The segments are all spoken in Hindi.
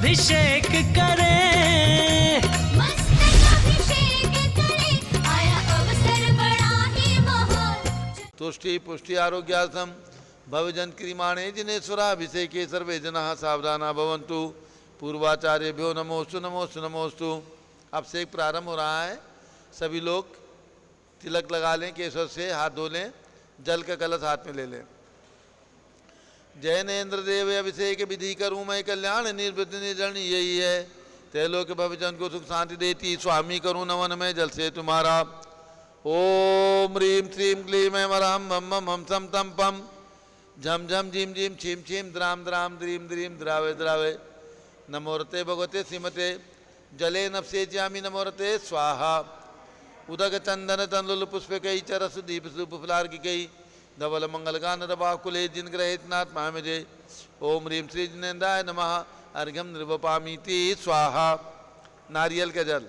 अभिषेक करें, मस्तक अभिषेक करें, आया अवसर बड़ा ही महान। तुष्टि पुष्टि आरोग्यार्थम भवजन क्रियमाणे जिनेश्वराभिषेके सर्वे जनाः सावधाना भवन्तु। पूर्वाचार्यभ्यो नमोस्तु नमोस्तु नमोस्तु। अभिषेक प्रारंभ हो रहा है। सभी लोग तिलक लगा लें, केसर से हाथ धो लें, जल का कलश हाथ में ले लें। जैनेन्द्र देव अभिषेक विधि करूँ मैं कल्याण निर्वृत्ति निर्जन यही है। तैलोक भवजन को सुख शांति देती स्वामी करूँ नमन में जल से तुम्हारा। ओम ह्रीं श्रीं क्लीं ऐं मरहं मम मम हम सम तम पम झम झम झीम झीम छीम छीम द्राम द्राम द्रीम द्रीम द्रावे द्रावे। नमोरते भगवते श्रीमते जले नपसेच्यामि नमोरते स्वाहा। उदक चंदन तंदुल पुष्प कई चरस दीप सुप फुलार्घिकई धवल मंगल गान रबाकुले जिन ग्रहित नाथ महामजे। ओम ह्रीं श्री जिनेन्द्राय नमः अर्घ्यम निर्वपामीति स्वाहा। नारियल का जल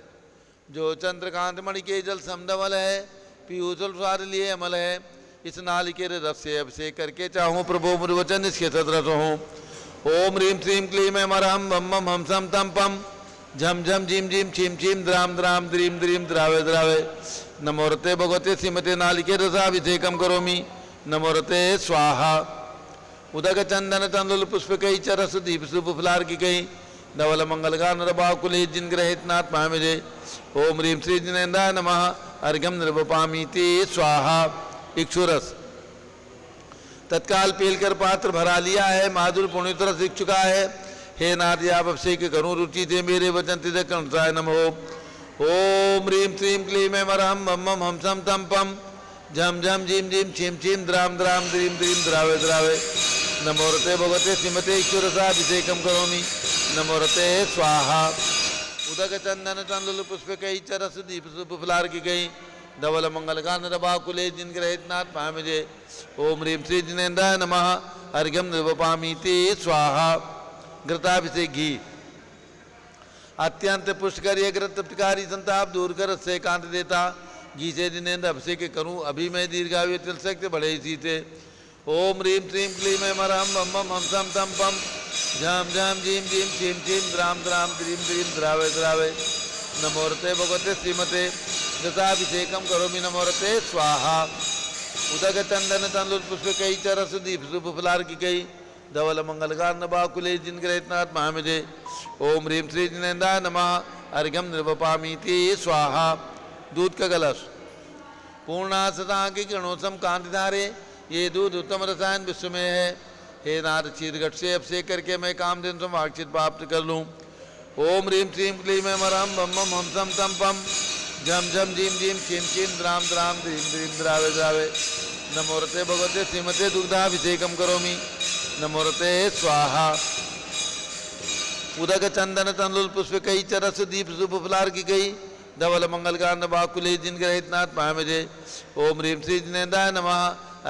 जो चंद्रकांत मणि के जल समधवल है, पीयूषल स्वाद लिए अमल है। इस नालिकेर रस से अभिषेक करके चाहूँ प्रभु मुर्वचन इसके सदरस हूँ। ओम ह्रीं श्रीं क्लीं ऐं मरहं मम मम हम सम तम पम झम झम झीम झीम छीम छीम द्राम द्राम द्रीम द्रीम द्रावे द्रावे। नमोरते भगवते श्रीमते नालिकेर रसाभिषेकम करोमि नमोरते स्वाहा। उदक चंदन तंदुल पुष्प कई चरस दीप सुप फुलार्घिकई धवल मंगल गान रबाकुले जिन ग्रहित नाथ महामजे। ओम ह्रीं श्री जिनेन्द्राय नमः अर्घ्यम निर्वपामीति स्वाहा। इक्षुरस तत्काल पीलकर पात्र भरा लिया है, माधुर पुण्य रस दिख चुका है। हे नाथ आप अभिषेक करूँ रुचि थे मेरे वचन तिदक कंसाय नमो। ओम ह्रीं श्रीं क्लीं ऐं मरहं मम मम हम सम तम पम झम झम झीम झीम छीम छीम द्राम द्राम द्रीम द्रीम द्रावे द्रावे। नमोरते भगवते श्रीमते ईश्वरसाभिषेकम करोमि नमोरते स्वाहा। उदक चंदन तंदुल पुष्प कई चरस दीप सुप फुलार्घिकई धवल मंगल गान रबाकुले जिन ग्रहित नाथ महामजे। ओम ह्रीं श्री जिनेन्द्राय नमः अर्घ्यम निर्वपामीति स्वाहा। घृताभिषेक घी अत्यंत पुष्कर ये घृत तृप्तिकारी संताप दूर कर से कांत देता। घी से जिनेन्द्र अभिषेक करूँ अभी मैं दीर्घायु तिल सकते बड़े इसी थे। ओम ह्रीं श्रीं क्लीं ऐं मरहं मम मम हम सम तम पम झम झम झीम झीम छीम छीम द्राम द्राम द्रीम द्रीम द्रावे द्रावे। नमोरते भगवते श्रीमते घृताभिषेकम करोमि नमोरते स्वाहा। उदक चंदन तंदुल पुष्प कई चरस दीप सुप फुलार्घिकई धवल मंगल गान बाकुले जिन ग्रहित नाथ महामजे। ओम ह्रीं श्री जिनेन्द्राय नमः अर्घ्यम निर्वपामीति स्वाहा। दूध का कलश पूर्णा सदा की किरणोत्तम कांतिधारे ये दूध उत्तम रसायन विश्व में है। हे नाथ चीरघट से अभिषेक करके मैं कामधेनु समाक्षित प्राप्त कर लूँ। ओम ह्रीं श्रीं क्लीं ऐं मरहं मम मम हम सम तम पम झम झम झीम झीम छीम छीम द्राम द्राम द्रीम द्रीम द्रावे द्रावे। नमोरते भगवते श्रीमते दुग्धाभिषेकम करोमि नमोरते स्वाहा। उदक चंदन तंदुल पुष्प कई चरस दीप सुप फुलार्घिकई धवल मंगल गान बाकुले जिन ग्रहित नाथ महामजे। ओम ह्रीं श्री जिनेन्द्राय नमः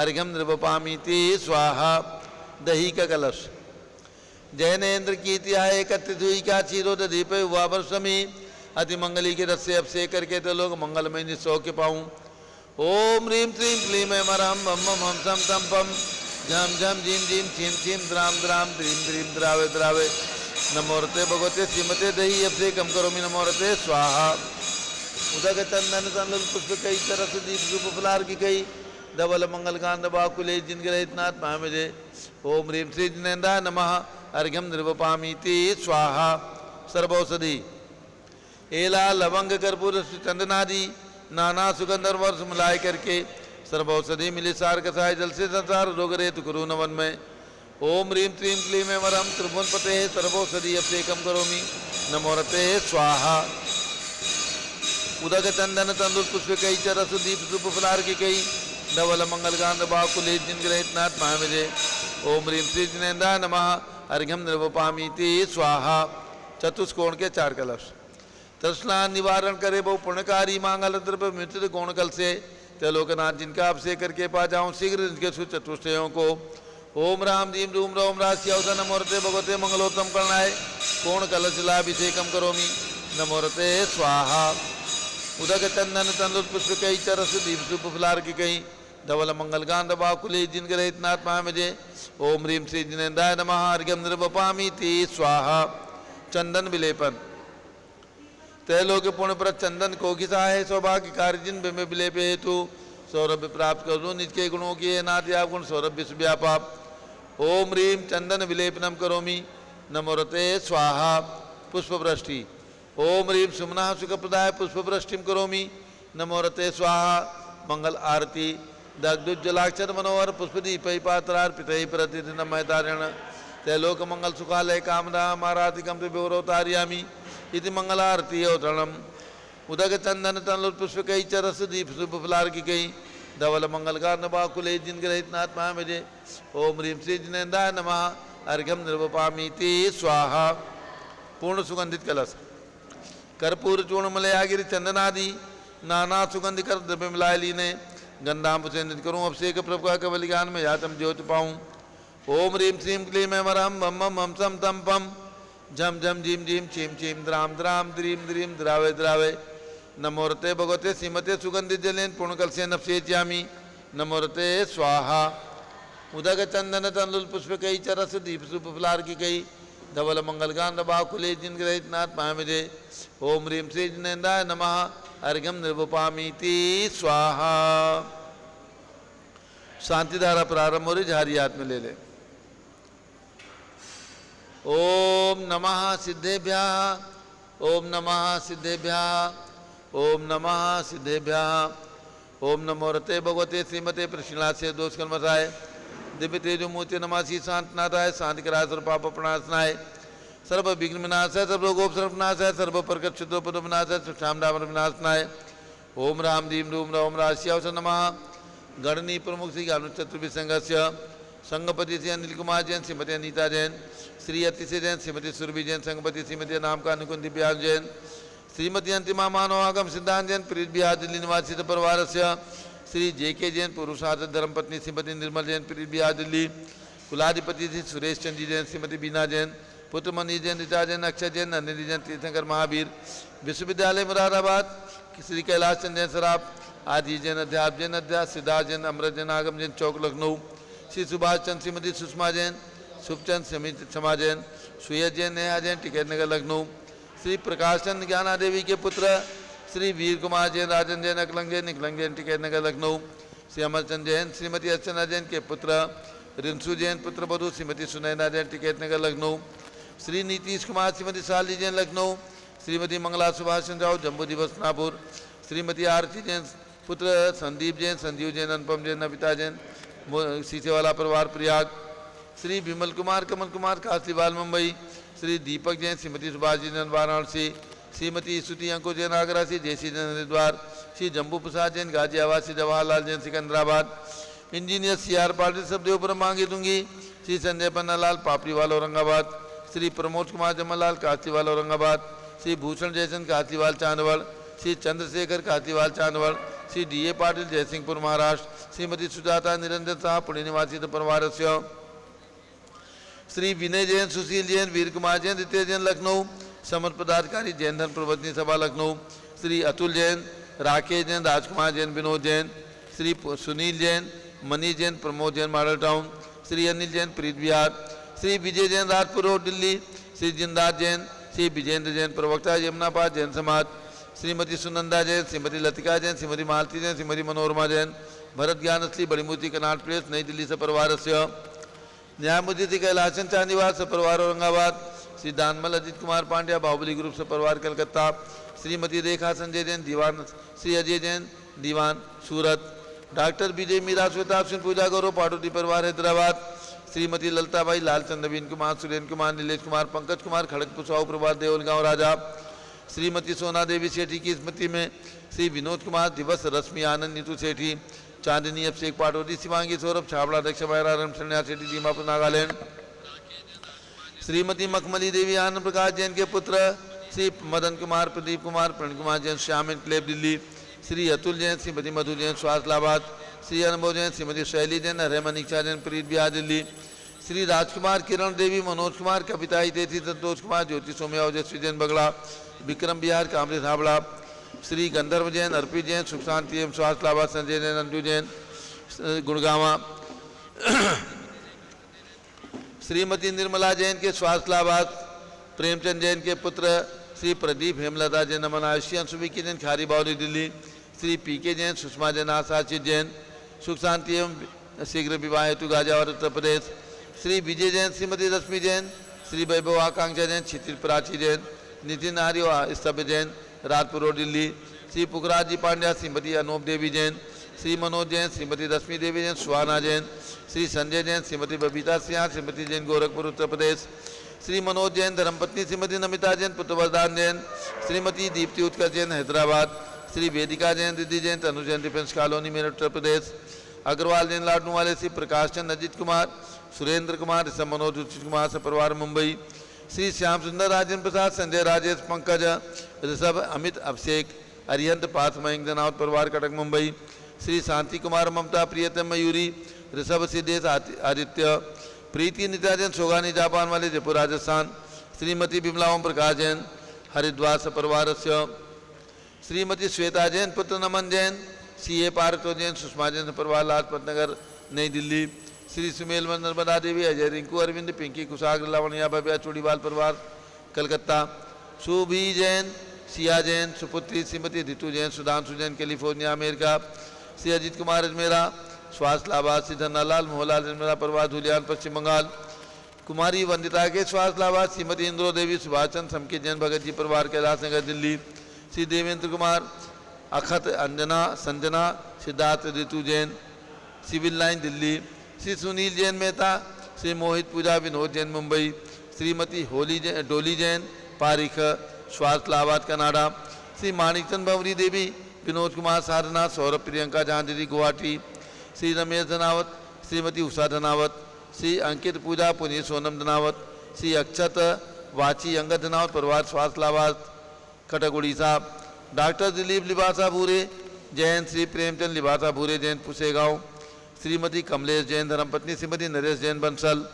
अर्घ्यम निर्वपामीति स्वाहा। दही का कलश जैनेन्द्र कीर्ति आए एकत्रित हुई क्या क्षीरोद दीप हुआ वर्षमी। अति मंगली के रस से अभिषेक करके तो लोग मंगलमय निसौख्य पाऊँ। ओम ह्रीं श्रीं क्लीं ऐं मरहं मम मम हम सम तम पम झम झम झीम झीम छीम छीम द्राम द्राम द्रीम द्रीम द्रावे द्रावे। नमोरते भगवते श्रीमते दही अभिषेकम करोमि नमोरते स्वाहा। उदक चंदन तंदुल पुष्प कई चरस दीप सुप फुलार्घिकई धवल मंगल गान बाकुले जिन ग्रहित नाथ महामजे। ओम ह्रीं श्री जिनेन्द्राय नमः अर्घ्यम निर्वपामीति स्वाहा। सर्वौषधि एला लवंग कर्पूर चंदनादि नाना सुगंध और वर्ष मिलाए करके सर्वौषधि मिली सार कसाय जल से संसार रोग रेत कुरु नवन में। ओम ह्रीं श्रीं क्लीं ऐं मरहं त्रिभुवन पते सर्वौषधि अभिषेकम करोमि नमोरते स्वाहा। उदक चंदन तंदुल पुष्प कई चरस दीप सुप फुलार्घिकई धवल मंगल गान बाकुले जिन ग्रहित नाथ महामजे। ओम ह्रीं श्री जिनेन्द्राय नमः अर्घ्यम निर्वपामीति स्वाहा। चतुष्कोण के चार कलश तृष्णा निवारण करे बहु पुण्यकारी मांगल द्रव्य मृत्यु कोण कल से त्रिलोकनाथ जिनका अभिषेक करके पा जाऊँ शीघ्र इनके सुचतुष्टयों को। ओम राम दीम रूम रोम राशि अवधन नमोरते भगवते मंगलोत्तम करणाय कोण कलशलाभिषेकम करोमि नमोरते स्वाहा। उदक चंदन तंदुल पुष्प कई चरस दीप सुप फुलार्घिकई धवल मंगल गान बाकुले जिन ग्रहित नाथ महामजे। ओम ह्रीं श्री जिनेन्द्राय नमः अर्घ्यम निर्वपामीति स्वाहा। चंदन विलेपन। त्रैलोक पुण्य पर चंदन को किसा है सौभाग्य कार्य जिन में विलेप हेतु सौरभ्य प्राप्त कर लो। निज के गुणों की है नाथ आप गुण सौरभ विश्व व्यापाप। ओम ह्रीम चंदन विलेपनम करोमि नमोरते स्वाहा पुष्पवृष्टि। ओम ह्रीम सुमना सुखप्रदाय पुष्पवृष्टिम करोमि नमोरते स्वाहा मंगल आरती। दग्धुज्जलाक्षर मनोहर पुष्पदीप पात्रार्पित प्रतिदिन महतारण त्रैलोक मंगल सुखालय कामना माराधिकम विवरोतार्यामी इति मंगलारती अवतरणम। उदक चंदन तनलुत पुष्प कई चरस दीप शुभ फलार की कई धवल मंगल कारण बाकुले जिन ग्रहित नात्मा मेजे। ओम ह्रीम श्री जिनेन्द्राय नमः अर्घ्यम निर्वपामीति स्वाहा। पूर्ण सुगंधित कलश कर्पूर चूर्ण मलयागिरी चंदनादि नाना सुगंधि कर द्रव्य मिलाए लीने गंधाम से नित करूँ अभिषेक प्रभु का कवल ज्ञान में यातम ज्योति पाऊँ। ओम ह्रीम श्रीम क्लीम मरम बम बम हम सम तम पम झम झम झीम झीम छीम छीम द्राम द्राम द्रीम द्रीम द्रावे द्रावे। नमोरते भगवते श्रीमते सुगंधित जलेन पूर्णकल से नपसेच्यामी नमोरते स्वाहा। उदक चंदन तंदुल पुष्प कई चरस दीप सुप फलार की कई धवल मंगल गान बाकुले जिन ग्रहित नाथ पामिजे। ओम ह्रीम श्री जिनेन्द्राय नमः अर्घ्यम निर्वपामीति स्वाहा। शांति धारा प्रारंभ हो रही, झारी हाथ में ले ले। ओम नमः सिद्धेभ्यः ओम नमः सिद्धेभ्यः ओम नमः सिद्धेभ्यः। ओम नमोरते भगवते श्रीमते प्रश्निला से दोष कलमसाय दिव्य तेजो मूर्ति नमासी शांतनाथाय शांति कराय सर्व पाप प्रणाशनाय सर्व विघ्न विनाशाय सर्व रोगोप सर्वनाशाय सर्व प्रकट क्षुद्रोपद विनाशाय सुक्षाम डामर विनाशनाय। ओम राम दीम रूम राम राशियावस नमः। गणनी प्रमुख श्री ज्ञान चतुर्विसंगस्य संगपति श्री अनिल कुमार जैन श्रीमती अनीता जैन श्री अतिशय जैन श्रीमती सुरभि जैन संगपति श्रीमती नाम का अनुकुंद दिव्यांग जैन श्रीमती अंतिमा मानवागम सिद्धांत जैन प्रीत बिहार दिल्ली निवासी परिवार से श्री जे.के. जैन पुरुषार्थ धर्मपत्नी श्रीमती निर्मल जैन प्रीत बिहार दिल्ली कुलाधिपति श्री सुरेश चंद्र जैन श्रीमती बीना जैन पुत्र मनीष जैन ऋचा जैन अक्षय जैन नंदिनी जैन तीर्थंकर महावीर विश्वविद्यालय मुरादाबाद श्री कैलाश चंद जैन सराफ आदि जैन अध्याप जैन अध्यास सिद्धार्थ जैन अमृत जैन आगम जैन चौक लखनऊ श्री सुभाष चंद्र श्रीमती सुषमा जैन शुभचंद क्षमा जैन सुयज जैन नेहा जैन टिकैत नगर लखनऊ श्री प्रकाश चंद ज्ञाना देवी के पुत्र श्री वीर कुमार जैन राजन जैन अकलंग जैन निकलंग जैन टिकैत नगर लखनऊ श्री अमरचंद जैन श्रीमती अर्चना जैन के पुत्र रिंसू जैन पुत्र बधु श्रीमती सुनैना जैन टिकैत नगर लखनऊ श्री नीतीश कुमार श्रीमती शाली जैन लखनऊ श्रीमती मंगला सुभाष चंद्र राव जम्बू दिवस नागपुर श्रीमती आरती जैन पुत्र संदीप जैन संजीव जैन अनुपम जैन नविता जैन सीसेवाला परिवार प्रयाग श्री विमल कुमार कमल कुमार कासलीवाल मुंबई श्री दीपक जैन श्रीमती सुभाष जैन वाराणसी श्रीमती स्तुति अंकुर जैन आगरा से जयसी जैन हरिद्वार श्री जम्बू प्रसाद जैन गाजियाबाद से जवाहरलाल जैन सिकंदराबाद इंजीनियर CR पाटिल सबदेव पर मांगी दूंगी श्री संजय पन्नालाल पापड़ीवाल औरंगाबाद श्री प्रमोद कुमार जमलाल कासलीवाल औरंगाबाद श्री भूषण जयचंद कासलीवाल चांदवड़ श्री चंद्रशेखर कासलीवाल चांदवड़ श्री D.A. पाटिल जयसिंहपुर महाराष्ट्र श्रीमती सुजाता निरंजन शाह पुणे निवासी परिवार श्री विनय जैन सुशील जैन वीर कुमार जैन रितेश जैन लखनऊ समर्थ पदाधिकारी जैन धर्म प्रवर्तनी सभा लखनऊ श्री अतुल जैन राकेश जैन राजकुमार जैन विनोद जैन श्री सुनील जैन मनीष जैन प्रमोद जैन मॉडल टाउन श्री अनिल जैन प्रीत बिहार श्री विजय जैन राजपुर रोड दिल्ली श्री जिंदार जैन श्री विजेंद्र जैन प्रवक्ता यमुनाबाद जैन समाज श्रीमती सुनंदा जैन श्रीमती लतिका जैन श्रीमती मालती जैन श्रीमती मनोरमा जैन भरत ज्ञान श्री बड़ी मूर्ति कनाट प्लेस नई दिल्ली से परिवार न्यायमूर्ति श्री कैलाशन चांदीवाल से परिवार औरंगाबाद श्री दानमल अजित कुमार पांड्या बाहुबली ग्रुप से परिवार कलकत्ता श्रीमती रेखा संजय जैन दीवान श्री अजय जैन दीवान सूरत डॉक्टर विजय मीरा श्वेता सिंह पूजा गौरव पाटोदी परिवार हैदराबाद श्रीमती ललताबाई लालचंद नवीन कुमार सुरेंद्र कुमार नीलेश कुमार पंकज कुमार खड़गपुर साहू परिवार देवलगांव राजा श्रीमती सोना देवी सेठी की स्मृति में श्री विनोद कुमार दिवस रश्मि आनंद नीतू सेठी चांदनी अभिषेक पाटोदी शिवांगी सौरभ छाबड़ा दक्ष बैरा रमशन्या सेठी दीमापुर नागालैंड श्रीमती मखमली देवी आनंद प्रकाश जैन के पुत्र श्री मदन कुमार प्रदीप कुमार प्रण कुमार जैन श्याम क्लेब दिल्ली श्री अतुल जैन श्रीमती मधु जैन स्वास्थलाबाद श्री अनुभव जैन श्रीमती शैली जैन रेमन इच्छा जैन प्रीत बिहार दिल्ली श्री राजकुमार किरण देवी मनोज कुमार कविता हितेथी संतोष कुमार ज्योति सोम्या ओजस्वी जैन बगड़ा विक्रम बिहार कामरी धाबड़ा श्री गंधर्व जैन अर्पित जैन सुख शांति एवं स्वास्थलाबाद संजय जैन अंजू जैन गुड़गावा श्रीमती निर्मला जैन के स्वास्थलाबाद प्रेमचंद जैन के पुत्र श्री प्रदीप हेमलता जैन नमन आयुषी अंशुविकी जैन खारी बावली दिल्ली, श्री पीके जैन सुषमा जैन आशाचित जैन सुख शांति एवं शीघ्र विवाह हेतु गाजियाबाद उत्तर प्रदेश, श्री विजय जैन श्रीमती रश्मि जैन श्री वैभव आकांक्षा जैन क्षितिज प्राची जैन नितिन आर्य स्तभ्य जैन राजपुर रोड दिल्ली, श्री पुखराज जी पांड्या श्रीमती अनूप देवी जैन श्री मनोज जैन श्रीमती रश्मि देवी जैन सुहाना जैन श्री संजय जैन श्रीमती बबीता सिंह श्रीमती जैन गोरखपुर उत्तर प्रदेश, श्री मनोज जैन धर्मपत्नी श्रीमती नमिता जैन पुत्र वरदान जैन श्रीमती दीप्ति उत्कर्ष जैन हैदराबाद, श्री वेदिका जैन रिद्धि जैन तनु जैन डिफेंस कॉलोनी मेरठ उत्तर प्रदेश, अग्रवाल जैन लाडनू वाले श्री प्रकाश चंद अजित कुमार सुरेंद्र कुमार ऋषभ मनोज रुचित कुमार से परिवार मुंबई, श्री श्याम सुंदर राजेंद्र प्रसाद संजय राजेश पंकज ऋषभ अमित अभिषेक अरिहंत पार्थ मयंक जनावत परिवार कटक मुंबई, श्री शांति कुमार ममता प्रियतम मयूरी ऋषभ सिद्धेश आदित्य प्रीति नित्या जैन सोगानी जापान वाले जयपुर राजस्थान, श्रीमती विमला ओम प्रकाश जैन हरिद्वार से परिवार, श्रीमती श्वेता जैन पुत्र नमन जैन सी ए पार्को जैन सुषमा जैन परिवार लाजपत नगर नई दिल्ली, श्री सुमेल नर्मदा देवी अजय रिंकू अरविंद पिंकी कुशाग्र लावणिया भव्या चूड़ीवाल परिवार कलकत्ता, शुभी जैन सिया जैन सुपुत्री श्रीमती ऋतु जैन सुधांशु जैन कैलिफोर्निया अमेरिका, श्री अजित कुमार अजमेरा स्वास्थ्य लाभार्थ श्री धन्नालाल मोहनलाल अजमेरा परिवार धुलियान पश्चिम बंगाल, कुमारी वंदिता के स्वास्थ्य लाभार्थ श्रीमती इंद्रो देवी सुभाष चंद्र समकित जैन भगत जी परिवार कैलाशनगर दिल्ली, श्री देवेंद्र कुमार अखत अंजना संजना सिद्धार्थ ऋतु जैन सिविल लाइन दिल्ली, श्री सुनील जैन मेहता श्री मोहित पूजा विनोद जैन मुंबई, श्रीमती होली जैन डोली जैन पारिख स्वास्थ्य लाभार्थ कनाडा, श्री माणिकचंद भंवरी देवी विनोद कुमार सारनाथ सौरभ प्रियंका जहांगीरी गुवाहाटी, श्री रमेश धनावत श्रीमती उषा धनावत, श्री अंकित पूजा पुनीत सोनम धनावत, श्री अक्षत वाची अंगद धनावत परिवार स्वास्थ्य लाभार्थ कटक उड़ीसा, डॉक्टर दिलीप लिबासा भूरे जैन श्री प्रेमचंद लिबासा भूरे जैन पुसेगांव, श्रीमती कमलेश जैन धर्मपत्नी Shrimati Naresh Jain Bansal,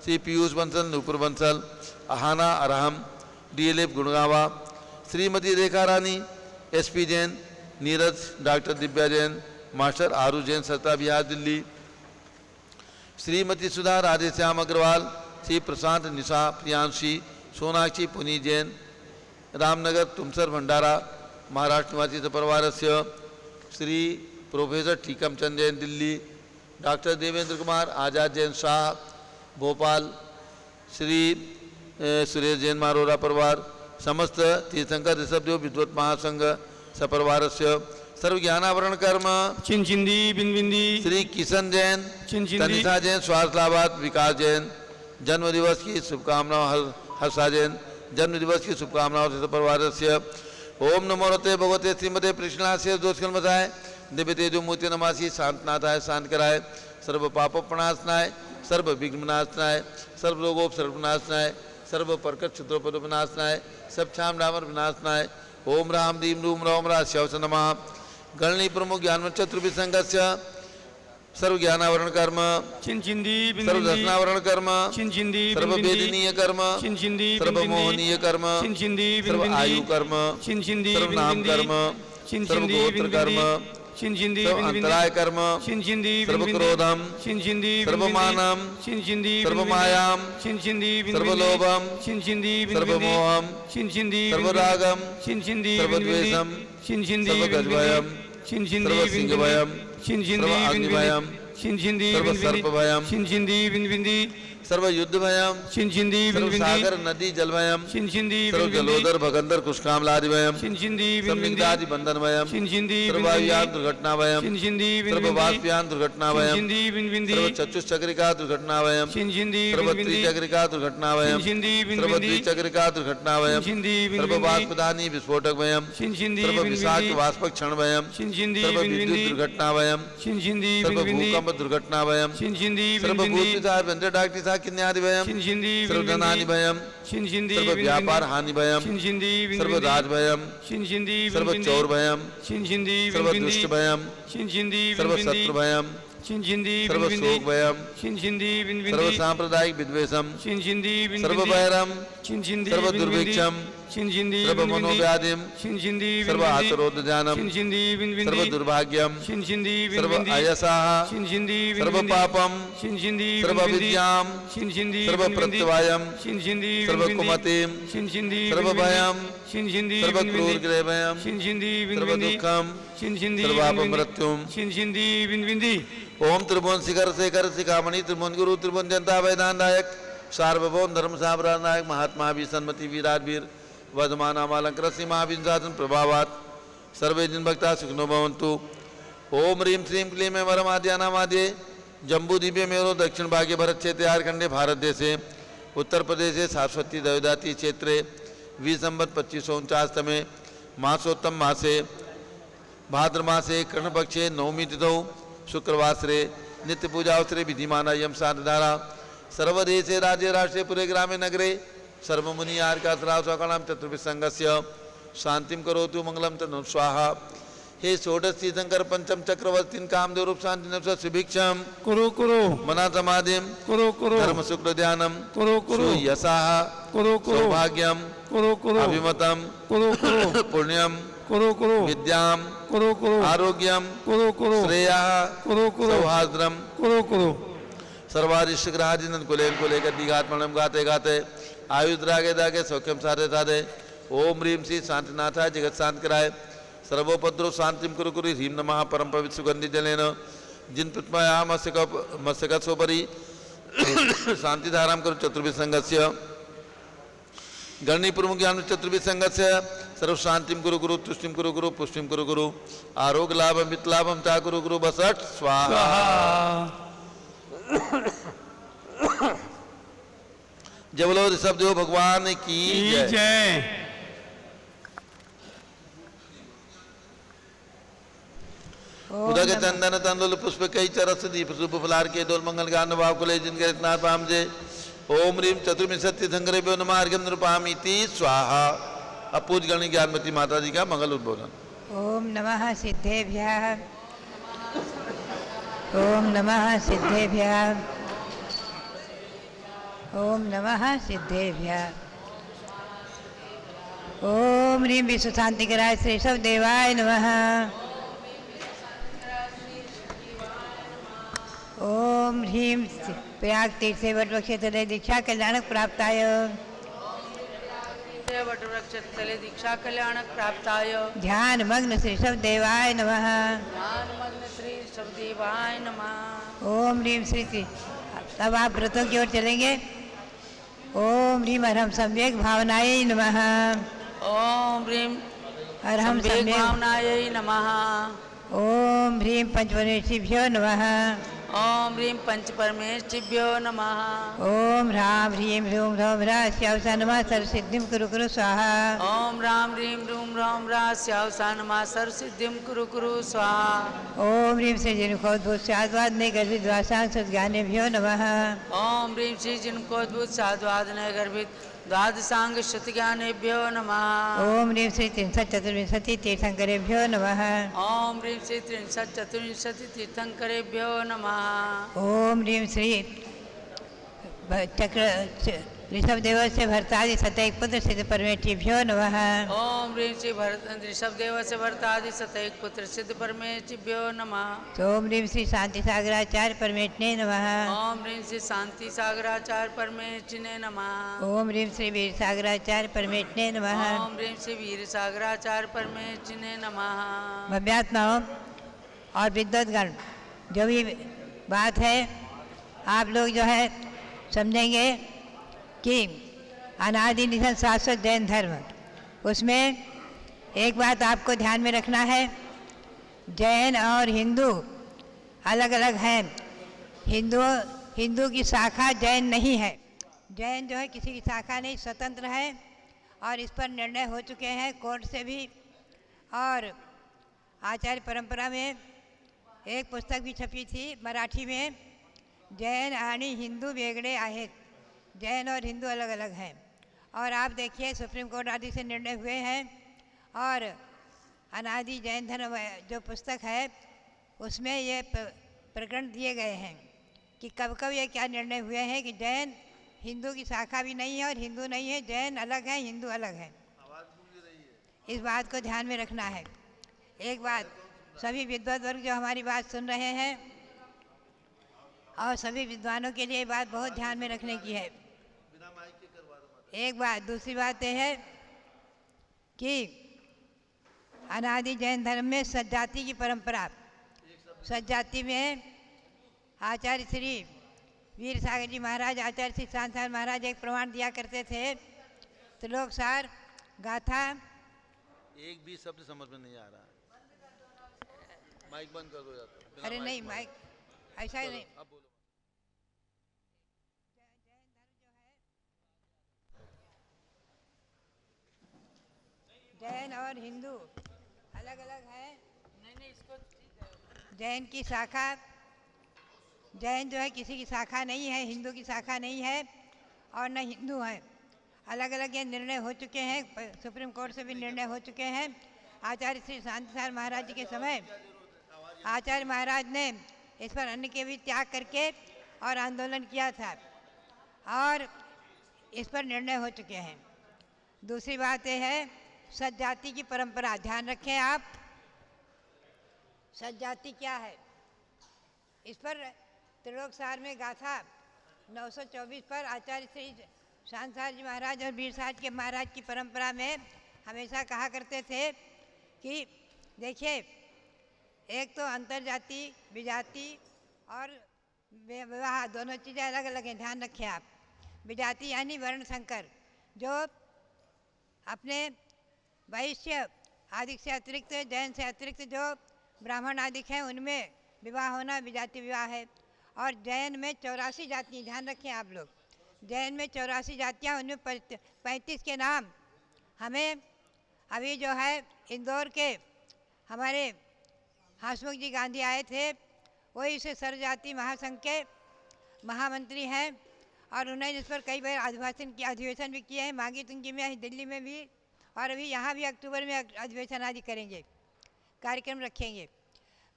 Shri Piyush Bansal Nupur Bansal Ahana Arham DLF Gurgaon, Shrimati Rekha Rani SP Jain Neeraj doctor Divya Jain master Aaru Jain Satta Bihar Delhi, Shrimati सुधा राधेश्याम अग्रवाल श्री प्रशांत निशा प्रियांशी सोनाक्षी पुनी जैन रामनगर तुमसर भंडारा महाराष्ट्र निवासी परिवार से, श्री प्रोफेसर टीकम चंद जैन दिल्ली, डॉक्टर देवेंद्र कुमार आज़ाद जैन शाह भोपाल, श्री सुरेश जैन मारोरा परिवार, समस्त तीर्थंकर ऋषभदेव विद्वत महासंघ सपरिवार से, सर्व ज्ञानावरण कर्म चिंचिंदी बिंबिंदी, श्री किशन जैन चिंचिंदी तनिषा जैन स्वास्थ्य लाभार्थ विकास जैन जन्म दिवस की शुभकामनाओं हर्षा जैन जन्म दिवस की शुभकामनाओं से परिवार से, ओम नमो रते भगवते श्रीमते कृष्णा से दोषकल मचाए दिव्य तेजो मूर्ति नमासी शांतनाथाय शांत कराए, सर्व पाप प्रणाशनाय सर्व विघ्ननाशनाय सर्व रोगोपसर्वनाशनाय सर्व परकट क्षत्रोपनाशनाय सब छाम डामर विनाशनाय, ओम राम दीम रूम राम रा शवस नमः, गणनी प्रमुख ज्ञान चतुर्भि संघस्य सर्व ज्ञानावरण कर्म चिंचिंदी सर्व दर्शनावरण कर्म चिंचिंदी सर्व वेदनीय कर्म चिंचिंदी सर्व मोहनीय कर्म चिंचिंदी सर्व आयु कर्म चिंचिंदी सर्व नाम कर्म सर्व चिंचिंदी गोत्र कर्म चिंचिंदी सर्व अंतराय कर्म चिंचिंदी सर्व क्रोधम चिंचिंदी सर्व मानम चिंचिंदी सर्व मायाम चिंचिंदी सर्व लोभम चिंचिंदी सर्व मोहम चिंचिंदी सर्व रागम चिंचिंदी सर्व द्वेषम चिंचिंदी सर्व गजभयम चिंचिंदी सर्व सिंहभयम चिंचिंदी सर्व अग्निभयम चिंचिंदी सर्व सर्पभयम चिंचिंदी बिंबिंदी सर्व युद्ध भयम चिंचिंदी सर्व बिंबिंदी सागर नदी जल भयम चिंचिंदी सर्व जलोदर भगंदर कुष्कामलादि भयम चिंचिंदी सर्व बिंबिंदी निग्धादि बंधन भयम चिंचिंदी सर्व वायुयान दुर्घटना भयम चिंचिंदी सर्व वाष्पयान दुर्घटना भयम चिंचिंदी बिंबिंदी सर्व चतुश्चक्रिका दुर्घटना भयम चिंचिंदी सर्व बिंबिंदी त्रिचक्रिका दुर्घटना भयम चिंचिंदी सर्व बिंबिंदी द्विचक्रिका दुर्घटना भयम चिंचिंदी सर्व बिंबिंदी वाष्पदानी विस्फोटक भयम चिंचिंदी सर्व विषाक्त बिंबिंदी वाष्पक क्षण भयम चिंचिंदी सर्व विद्युत बिंबिंदी दुर्घटना भयम चिंचिंदी सर्व बिंबिंदी भूकंप दुर्घटना भयम चिंचिंदी सर्व बिंबिंदी भूतिसा व्यंजन डाक्टिसा किन्यादि भयम चिंचिंदी सर्व धनानि भयम चिंचिंदी सर्व व्यापार हानि भयम चिंचिंदी सर्व राज भयम चिंचिंदी सर्व चौर भयम चिंचिंदी सर्व दुष्ट भयम चिंचिंदी सर्व शत्रु भयम छिंझिंदी सर्व विंदी शोक भयम छिंझिंदी सर्व विंदी सांप्रदायिक विद्वेषम छिंझिंदी सर्व विंदी भैरम छिंझिंदी सर्व विंदी दुर्भिक्षम छिंझिंदी सर्व विंदी मनोव्याधिम छिंझिंदी सर्व विंदी आतुरोध ध्यानम छिंझिंदी विंदी सर्व दुर्भाग्यम छिंझिंदी सर्व विंदी अयसाः छिंझिंदी सर्व विंदी पापम छिंझिंदी सर्व विंदी विद्याम छिंझिंदी सर्व विंदी प्रत्यवायम छिंझिंदी सर्व विंदी कुमतिम छिंझिंदी सर्व विंदी भयम छिंझिंदी सर्व विंदी क्रूर ग्रहभयम छिंझिंदी सर्व विंदी दुःखम छिंझिंदी सर्वाप विंदी मृत्युम छिंझिंदी विंदी ओम त्रिभुवन शिखर शेखर शिखामणि त्रिभुवन गुरु त्रिभुवन जनता वैदान नायक सार्वभौम धर्म साम्राज्य नायक महात्मा भी सन्मति वीराट वीर वर्धमान अलंकृत सीमा शासन प्रभावात सर्वे जन भक्ता सुखनो भवन्तु। ओम ह्रीं श्रीं क्लीं वरम आद्यानामाद्ये जम्बूद्वीपे मेरो दक्षिण भागे भरत क्षेत्रे झारखंडे भारत देशे उत्तर प्रदेशे सरस्वती देवदाती क्षेत्रे विसंवत 2549 मासोत्तम मासे भाद्र मासे कृष्णपक्षे नवमी तिथौ शुक्रवासरे नित्य पूजावसरे विधिमाना यम साधधारा सर्वदेशे राज्ये राष्ट्रे पुरे ग्रामे नगरे सर्वमुनि आर्कासराव स्वकणाम चतुर्भिः संघस्य शांतिम करोतु मंगलम तनु स्वाहा। हे षोडश तीर्थंकर पंचम चक्रवर्तीन कामदेव रूप शांति नवस सुभिक्षम कुरु कुरु मना समाधिम कुरु कुरु धर्म शुक्ल ध्यानम कुरु कुरु यशाः कुरु कुरु सौभाग्यम कुरु कुरु अभिमतम कुरु कुरु पुण्यम कुरु कुरु विद्याम कुरु कुरु आरोग्यम कुरु कुरु श्रेयः कुरु कुरु सौहार्द्रम कुरु कुरु सर्वादिष्टग्रहाजिनन कुलेन कुले गद्दिघात्मनम गाते गाते आयुद्रागे दागे सौख्यम साधे साधे ओम ह्रीं श्री शांतिनाथाय जगत शांत कराय सर्वोपद्रव शांतिम कुरु कुरु ह्रीं नमः परम पवित्र सुगंधि जलेन जिन पृथ्व्या मस्तकसोपरि शांति धाराम करो चतुर्भिः संघस्य गणनी प्रमुख ज्ञान चतुर्भिः संघस्य सर्व शांतिम कुरु कुरु तुष्टिम कुरु कुरु पुष्टिम कुरु कुरु आरोग्य लाभम वित्त लाभम ता कुरु कुरु बसट स्वाहा। जय बोलो ऋषभदेव भगवान की जय। उदक चंदन तंदुल पुष्प कई चरस दीप सुप फलार के डोल मंगल गान भाव कुले जिनके इतना पाम जे ओम ह्रीं चतुर्विंशति संग्रह नमार्गम नृपामीति स्वाहा। अब पूज गणी ज्ञानमती माता जी का मंगल उद्बोधन। ओम नमः सिद्धेभ्यः ओम नमः सिद्धेभ्यः ओम नमः सिद्धेभ्यः ओम ह्रीं विश्वशांतिकराय श्री ऋषभ देवाय नमः ओम ह्रीं प्रयाग तीर्थे वटवृक्षतले दीक्षा कल्याणक प्राप्ताय वटवृक्षतले दीक्षा कल्याणक प्राप्ताय ध्यान मग्न श्री ऋषभ देवाय नमः ध्यान मग्न श्री ऋषभ देवाय नमः ओम ह्रीं श्री अब आप व्रतों की ओर चलेंगे। ओम ह्रीं अरहम सम्यक भावनाय नमः ओम ह्रीं अरहम सम्यक भावनाय नमः ओम ह्रीं पंचपरमेश्वरिभ्यो नमः ओम ह्रीं पंचपरमेश्वरिभ्यो नमः ओम ह्रां ह्रीं ह्रूं ह्रौं ह्रास्यावसा नमः सर्वसिद्धिं कुरु कुरु स्वाहा ओम राम ह्रीं रूम रोम रास्यावसा नमः सर्वसिद्धिं कुरु कुरु स्वाहा ओम ह्रीं श्री जिनकोद्भूत साद्वादने गर्भित द्वासां सद्ज्ञानेभ्यो नमः ओम ह्रीं श्री जिनकोद्भूत साद्वादने गर्भित द्वादशांग श्रुतिज्ञानेभ्यो नमः ओम ह्रीं श्री त्रिंशत् चतुर्विंशति तीर्थंकरेभ्यो नमः ओम ह्रीं श्री त्रिंशत् चतुर्विंशति तीर्थंकरेभ्यो नमः ओम ह्रीं श्री चक्र ऋषभदेव से भरतादि सतैक पुत्र सिद्ध परमेष्ठिभ्यो नमः ओम ह्रीं श्री ऋषभदेव से भरतादि सतैक पुत्र सिद्ध परमेष्ठिभ्यो नमः ओम ह्रीं श्री शांति सागराचार्य परमेष्ठिने नमः ओम ह्रीं श्री शांति सागराचार्य परमेष्ठिने नमः ओम ह्रीं श्री वीर सागराचार्य परमेष्ठिने नमः ओम ह्रीं श्री वीर सागराचार्य परमेष्ठिने नमः। भव्यात्माओं और विद्वद्गण जो भी बात है आप लोग जो है समझेंगे कि अनादि निधन शाश्वत जैन धर्म उसमें एक बात आपको ध्यान में रखना है। जैन और हिंदू अलग अलग हैं। हिंदू की शाखा जैन नहीं है। जैन जो है किसी की शाखा नहीं, स्वतंत्र है और इस पर निर्णय हो चुके हैं कोर्ट से भी। और आचार्य परंपरा में एक पुस्तक भी छपी थी मराठी में, जैन आणि हिंदू वेगळे आहेत। जैन और हिंदू अलग अलग हैं। और आप देखिए सुप्रीम कोर्ट आदि से निर्णय हुए हैं। और अनादि जैन धर्म जो पुस्तक है उसमें ये प्रकरण दिए गए हैं कि कब कब ये क्या निर्णय हुए हैं कि जैन हिंदू की शाखा भी नहीं है और हिंदू नहीं है, जैन अलग है, हिंदू अलग है। इस बात को ध्यान में रखना है। एक बात सभी विद्वत वर्ग जो हमारी बात सुन रहे हैं और सभी विद्वानों के लिए बात बहुत ध्यान में रखने की है। एक बात, दूसरी बात यह है कि अनादि जैन धर्म में सज्जाति की परंपरा, सज्जाति में आचार्य श्री वीर सागर जी महाराज, आचार्य श्री शांतार महाराज एक प्रमाण दिया करते थे, त्रिलोकसार गाथा। एक भी शब्द समझ में नहीं आ रहा है। माइक बंद कर दो या तो। अरे नहीं माइक, ऐसा ही नहीं। अब बोलो। जैन धर्म जो है, जैन और हिंदू अलग अलग है। नहीं इसको जैन की शाखा, जैन जो है किसी की शाखा नहीं है, हिंदू की शाखा नहीं है और न हिंदू है। अलग अलग ये निर्णय हो चुके हैं, सुप्रीम कोर्ट से भी निर्णय हो चुके हैं। आचार्य श्री शांतिसार महाराज जी के समय आचार्य महाराज ने इस पर अन्न के भी त्याग करके और आंदोलन किया था और इस पर निर्णय हो चुके हैं। दूसरी बात यह है सज्जाति की परंपरा, ध्यान रखें आप, सज्जाति क्या है। इस पर त्रिलोकसार में गाथा 924 पर आचार्य श्री शांतार जी महाराज और वीर साहब के महाराज की परंपरा में हमेशा कहा करते थे कि देखिए, एक तो अंतर्जाति, विजाति और विवाह दोनों चीज़ें अलग अलग हैं, ध्यान रखें आप। विजाति यानी वर्ण संकर, जो अपने वैश्य आदि से अतिरिक्त, जैन से अतिरिक्त जो ब्राह्मण आदि हैं उनमें विवाह होना विजाति विवाह है। और जैन में 84 जातियाँ, ध्यान रखें आप लोग, जैन में 84 जातियाँ, उनमें 35 के नाम हमें अभी जो है इंदौर के हमारे हंसमुख जी गांधी आए थे, वही इसे सर्वजाति महासंघ के महामंत्री हैं और उन्होंने इस पर कई बार अधिवेशन भी किए हैं, मांगी तुंगी में, दिल्ली में भी, और अभी यहाँ भी अक्टूबर में अधिवेशन आदि करेंगे, कार्यक्रम रखेंगे।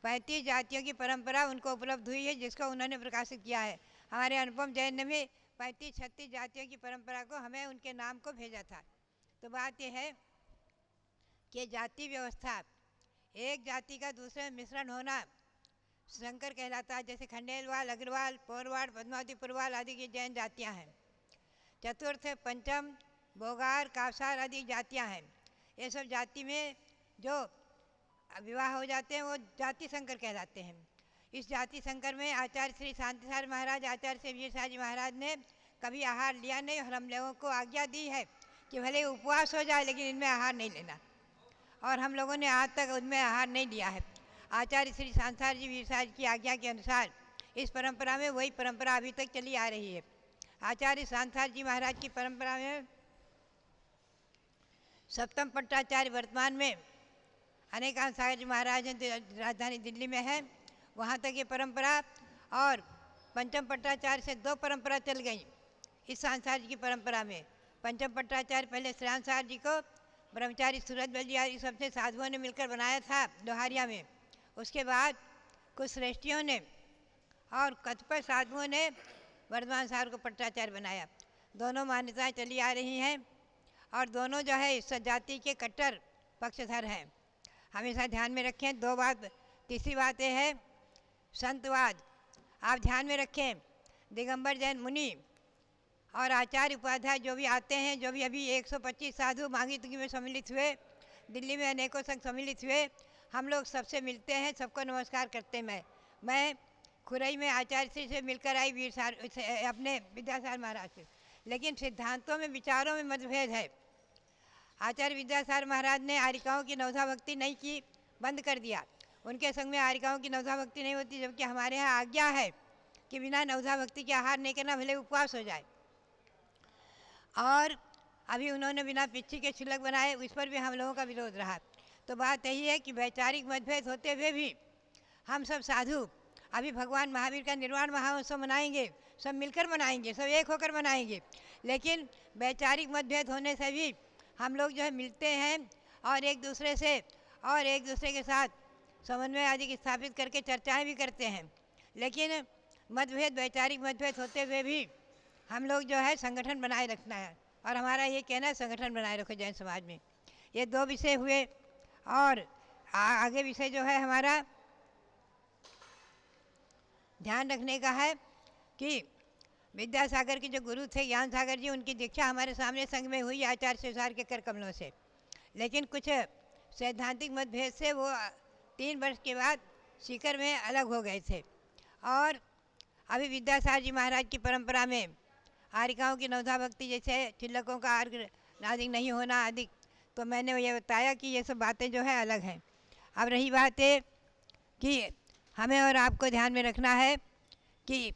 35 जातियों की परंपरा उनको उपलब्ध हुई है जिसको उन्होंने प्रकाशित किया है। हमारे अनुपम जैन ने भी 35-36 जातियों की परंपरा को हमें उनके नाम को भेजा था। तो बात यह है कि जाति व्यवस्था, एक जाति का दूसरे में मिश्रण होना संकर कहलाता है। जैसे खंडेलवाल, अग्रवाल, पौरवाड़, पद्मावती पुरवाल आदि की जैन जातियाँ हैं। चतुर्थ, पंचम, बोगार, कावसार आदि जातियाँ हैं। ये सब जाति में जो विवाह हो जाते हैं वो जाति संकर कहलाते हैं। इस जाति संकर में आचार्य श्री शांतिसार महाराज, आचार्य श्री वीर साहब जी महाराज ने कभी आहार लिया नहीं और हम लोगों को आज्ञा दी है कि भले उपवास हो जाए लेकिन इनमें आहार नहीं लेना, और हम लोगों ने आज तक उनमें आहार नहीं लिया है। आचार्य श्री शांतिसार जी वीर साहब की आज्ञा के अनुसार इस परंपरा में वही परंपरा अभी तक चली आ रही है। आचार्य शांतिसार जी महाराज की परंपरा में सप्तम पट्टाचार्य वर्तमान में अनेकांत सागर जी महाराज राजधानी दिल्ली में है, वहाँ तक ये परंपरा, और पंचम पट्टाचार्य से 2 परंपरा चल गई इस शांतिसार जी की परंपरा में। पंचम पट्टाचार्य पहले श्रेयांसार जी को ब्रह्मचारी सूरत बलियारी सबसे साधुओं ने मिलकर बनाया था लोहारिया में। उसके बाद कुछ श्रेष्ठियों ने और कतिपय साधुओं ने वर्धमान साहब को पट्टाचार्य बनाया। दोनों मान्यताएं चली आ रही हैं और दोनों जो है इस जाति के कट्टर पक्षधर हैं, हमेशा ध्यान में रखें। 2 बात। तीसरी बात यह है संतवाद, आप ध्यान में रखें। दिगंबर जैन मुनि और आचार्य उपाध्याय जो भी आते हैं, जो भी अभी 125 साधु मांगी तुंगी में सम्मिलित हुए, दिल्ली में अनेकों संघ सम्मिलित हुए, हम लोग सबसे मिलते हैं, सबको नमस्कार करते हैं। मैं खुरई में आचार्य श्री से मिलकर आई वीर सार अपने विद्यासागर महाराज से, लेकिन सिद्धांतों में, विचारों में मतभेद है। आचार्य विद्यासागर महाराज ने आर्यिकाओं की नवधा भक्ति नहीं की, बंद कर दिया। उनके संग में आर्यिकाओं की नवधा भक्ति नहीं होती, जबकि हमारे यहाँ आज्ञा है कि बिना नवधा भक्ति के आहार नहीं करना, भले उपवास हो जाए। और अभी उन्होंने बिना पिच्ची के छिलक बनाए, उस पर भी हम लोगों का विरोध रहा। तो बात यही है कि वैचारिक मतभेद होते हुए भी हम सब साधु अभी भगवान महावीर का निर्वाण महोत्सव मनाएंगे, सब मिलकर मनाएंगे, सब एक होकर मनाएंगे। लेकिन वैचारिक मतभेद होने से भी हम लोग जो है मिलते हैं और एक दूसरे के साथ समन्वय आदि की स्थापित करके चर्चाएं भी करते हैं। लेकिन मतभेद, वैचारिक मतभेद होते हुए भी हम लोग जो है संगठन बनाए रखना है, और हमारा ये कहना है संगठन बनाए रखो जैन समाज में। ये दो विषय हुए। और आगे विषय जो है हमारा ध्यान रखने का है कि विद्यासागर के जो गुरु थे ज्ञान सागर जी, उनकी दीक्षा हमारे सामने संघ में हुई आचार्य शिवसार के कर कमलों से। लेकिन कुछ सैद्धांतिक मतभेद से वो 3 वर्ष के बाद सीकर में अलग हो गए थे। और अभी विद्यासागर जी महाराज की परंपरा में आरिकाओं की नवधा भक्ति, जैसे चिल्लकों का अर्घ नादिक नहीं होना आदि, तो मैंने ये बताया कि ये सब बातें जो है अलग हैं। अब रही बात है कि हमें और आपको ध्यान में रखना है कि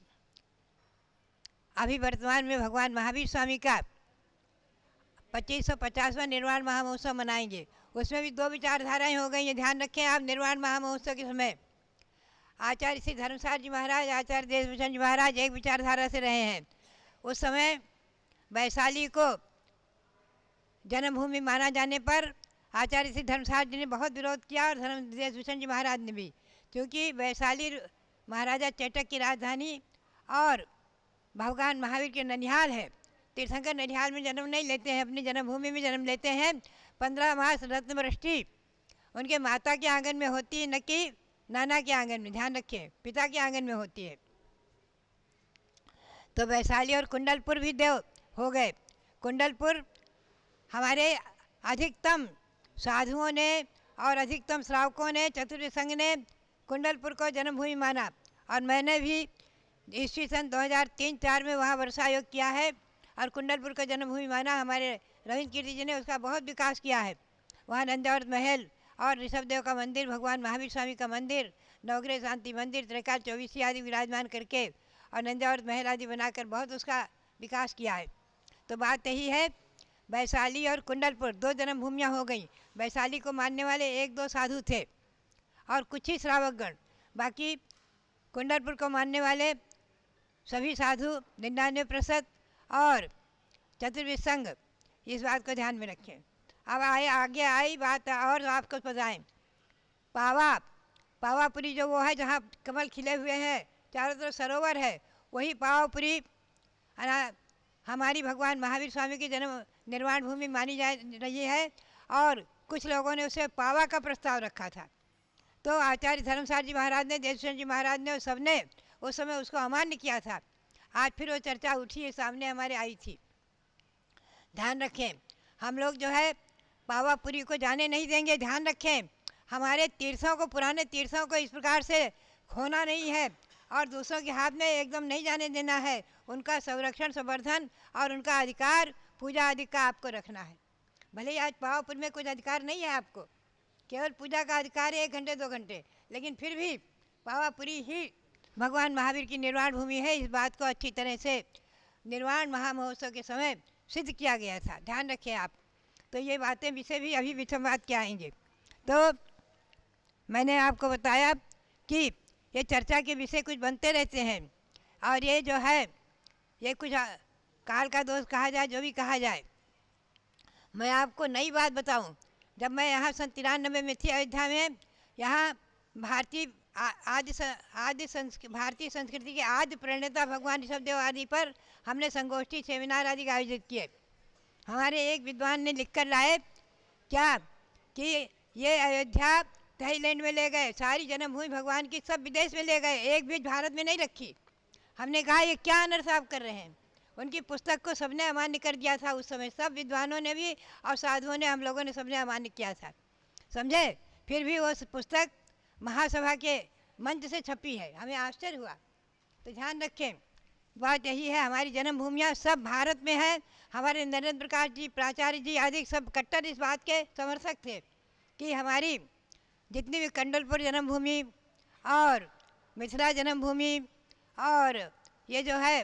अभी वर्तमान में भगवान महावीर स्वामी का 2550वां निर्वाण महामहोत्सव मनाएंगे। उसमें भी 2 विचारधाराएं हो गई हैं, ध्यान रखें आप। निर्वाण महामहोत्सव के समय आचार्य श्री धर्मसार जी महाराज, आचार्य देशभूषण जी महाराज एक विचारधारा से रहे हैं। उस समय वैशाली को जन्मभूमि माना जाने पर आचार्य श्री धर्मसार जी ने बहुत विरोध किया, और धर्म देशभूषण जी महाराज ने भी, क्योंकि वैशाली महाराजा चेटक की राजधानी और भगवान महावीर के ननिहाल है। तीर्थंकर ननिहाल में जन्म नहीं लेते हैं, अपनी जन्मभूमि में जन्म लेते हैं। 15 मास रत्नवृष्टि उनके माता के आंगन में होती है, न कि नाना के आंगन में, ध्यान रखें, पिता के आंगन में होती है। तो वैशाली और कुंडलपुर भी देव हो गए। कुंडलपुर हमारे अधिकतम साधुओं ने और अधिकतम श्रावकों ने, चतुर्थ संघ ने कुंडलपुर को जन्मभूमि माना, और मैंने भी ईस्वी सन 2003-04 में वहाँ वर्षा योग किया है और कुंडलपुर को जन्मभूमि माना। हमारे रविंद्र कीर्ति जी ने उसका बहुत विकास किया है। वहाँ नंदावर्त महल और ऋषभदेव का मंदिर, भगवान महावीर स्वामी का मंदिर, नवग्रह शांति मंदिर, त्रिकाल 24 आदि विराजमान करके और नंदावर्त महल आदि बनाकर बहुत उसका विकास किया है। तो बात यही है, वैशाली और कुंडलपुर 2 जन्मभूमियाँ हो गई। वैशाली को मानने वाले 1-2 साधु थे और कुछ ही श्रावकगण, बाकी कुंडलपुर को मानने वाले सभी साधु 99% और चतुर्विद संघ। इस बात को ध्यान में रखें। अब आगे आई बात और आपको बताएं, पावापुरी जो वो है जहाँ कमल खिले हुए हैं, चारों तरफ सरोवर है, वही पावापुरी हमारी भगवान महावीर स्वामी की जन्म निर्वाण भूमि मानी जा रही है। और कुछ लोगों ने उसे पावा का प्रस्ताव रखा था, तो आचार्य धर्मसार जी महाराज ने, देशभूषण जी महाराज ने, सब ने उस समय उसको अमान्य किया था। आज फिर वो चर्चा उठी है, सामने हमारे आई थी। ध्यान रखें, हम लोग जो है पावापुरी को जाने नहीं देंगे। ध्यान रखें, हमारे तीर्थों को, पुराने तीर्थों को इस प्रकार से खोना नहीं है और दूसरों के हाथ में एकदम नहीं जाने देना है। उनका संरक्षण, संवर्धन और उनका अधिकार, पूजा आदि का आपको रखना है। भले ही आज पावापुरी में कुछ अधिकार नहीं है आपको, केवल पूजा का अधिकार है 1 घंटे 2 घंटे, लेकिन फिर भी पावापुरी ही भगवान महावीर की निर्वाण भूमि है। इस बात को अच्छी तरह से निर्वाण महामहोत्सव के समय सिद्ध किया गया था। ध्यान रखें आप। तो ये बातें विषय भी अभी विसंवाद के आएंगे। तो मैंने आपको बताया कि ये चर्चा के विषय कुछ बनते रहते हैं, और ये जो है ये कुछ काल का दोष कहा जाए, जो भी कहा जाए। मैं आपको नई बात बताऊं, जब मैं यहाँ सन 93 में थी अयोध्या में, यहाँ भारतीय संस्कृति के आदि प्रणेता भगवान ऋषभदेव आदि पर हमने संगोष्ठी, सेमिनार आदि का आयोजित किए। हमारे एक विद्वान ने लिखकर लाए क्या कि ये अयोध्या थाईलैंड में ले गए, सारी जन्मभूमि भगवान की सब विदेश में ले गए, एक भी भारत में नहीं रखी। हमने कहा ये क्या अनर्थ आप कर रहे हैं। उनकी पुस्तक को सबने अमान्य कर दिया था उस समय, सब विद्वानों ने भी और साधुओं ने, हम लोगों ने सबने अमान्य किया था, समझे। फिर भी वो पुस्तक महासभा के मंच से छपी है, हमें आश्चर्य हुआ। तो ध्यान रखें, बात यही है, हमारी जन्मभूमियाँ सब भारत में हैं। हमारे नरेंद्र प्रकाश जी, प्राचार्य जी आदि सब कट्टर इस बात के समर्थक थे कि हमारी जितनी भी कुंडलपुर जन्मभूमि और मिथिला जन्मभूमि और ये जो है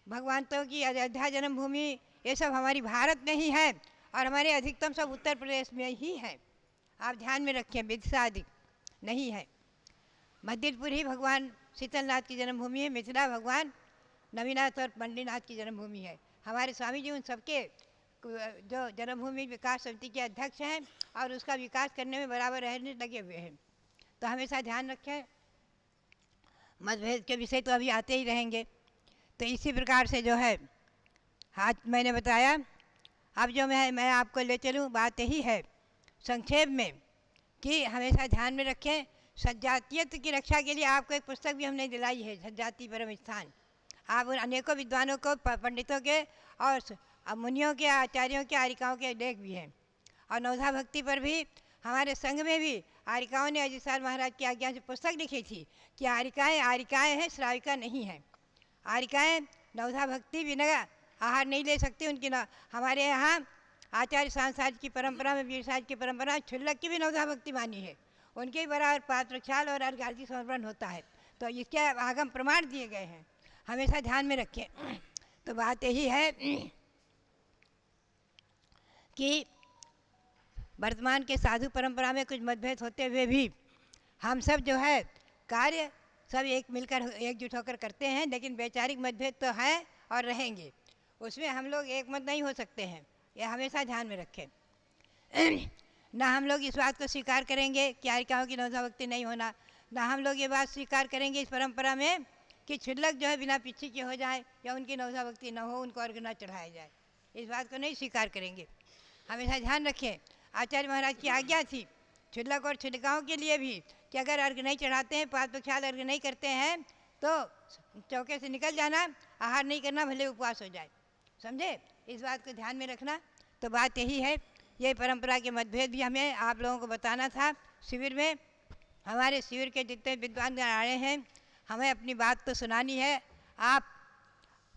भगवंतों की अयोध्या जन्मभूमि, ये सब हमारी भारत में ही है, और हमारे अधिकतम सब उत्तर प्रदेश में ही है। आप ध्यान में रखें, विदिशा आदि नहीं है। मध्यपुर ही भगवान शीतलनाथ की जन्मभूमि है, मिथिला भगवान नवीनाथ और पंडितनाथ की जन्मभूमि है। हमारे स्वामी जी उन सबके जो जन्मभूमि विकास समिति के अध्यक्ष हैं और उसका विकास करने में बराबर रहने लगे हुए हैं। तो हमेशा ध्यान रखें। मतभेद के विषय तो अभी आते ही रहेंगे। तो इसी प्रकार से जो है आज मैंने बताया। अब जो मैं आपको ले चलूँ, बात यही है संक्षेप में कि हमेशा ध्यान में रखें सज्जातीयत्व की रक्षा के लिए आपको एक पुस्तक भी हमने दिलाई है, सज्जाति परम स्थान। आप उन अनेकों विद्वानों को, पंडितों के और मुनियों के, आचार्यों के, आरिकाओं के लेख भी हैं। और नवधा भक्ति पर भी हमारे संघ में भी आरिकाओं ने अजीत साहब महाराज की आज्ञा से पुस्तक लिखी थी कि आरिकाएँ हैं, श्राविका नहीं हैं। आरिकाएँ नवधा भक्ति बिना आहार नहीं ले सकती। उनकी हमारे यहाँ आचार्य सांसाज की परंपरा में, वीर साज की परंपरा में क्षुल्लक की भी नवधा भक्ति मानी है। उनके बराबर पात्रक्षाल और अर्घार्थी समर्पण होता है। तो इसके आगम प्रमाण दिए गए हैं, हमेशा ध्यान में रखें। तो बात यही है कि वर्तमान के साधु परंपरा में कुछ मतभेद होते हुए भी हम सब जो है कार्य सब एकजुट होकर करते हैं, लेकिन वैचारिक मतभेद तो है और रहेंगे। उसमें हम लोग एक मत नहीं हो सकते हैं, यह हमेशा ध्यान में रखें। ना हम लोग इस बात को स्वीकार करेंगे कि आरिकाओं की नवधा भक्ति नहीं होना, ना हम लोग ये बात स्वीकार करेंगे इस परंपरा में कि क्षुल्लक जो है बिना पिछी के हो जाए या उनकी नवधा भक्ति न हो, उनको अर्घ न चढ़ाया जाए। इस बात को नहीं स्वीकार करेंगे। हमेशा ध्यान रखें, आचार्य महाराज की आज्ञा थी क्षुल्लक और क्षुल्लिकाओं के लिए भी कि अगर अर्घ नहीं चढ़ाते हैं, पादप्रक्षाल अर्घ नहीं करते हैं तो चौके से निकल जाना, आहार नहीं करना, भले उपवास हो जाए। समझे? इस बात को ध्यान में रखना। तो बात यही है, ये परंपरा के मतभेद भी हमें आप लोगों को बताना था शिविर में। हमारे शिविर के जितने विद्वान आए हैं, हमें अपनी बात तो सुनानी है। आप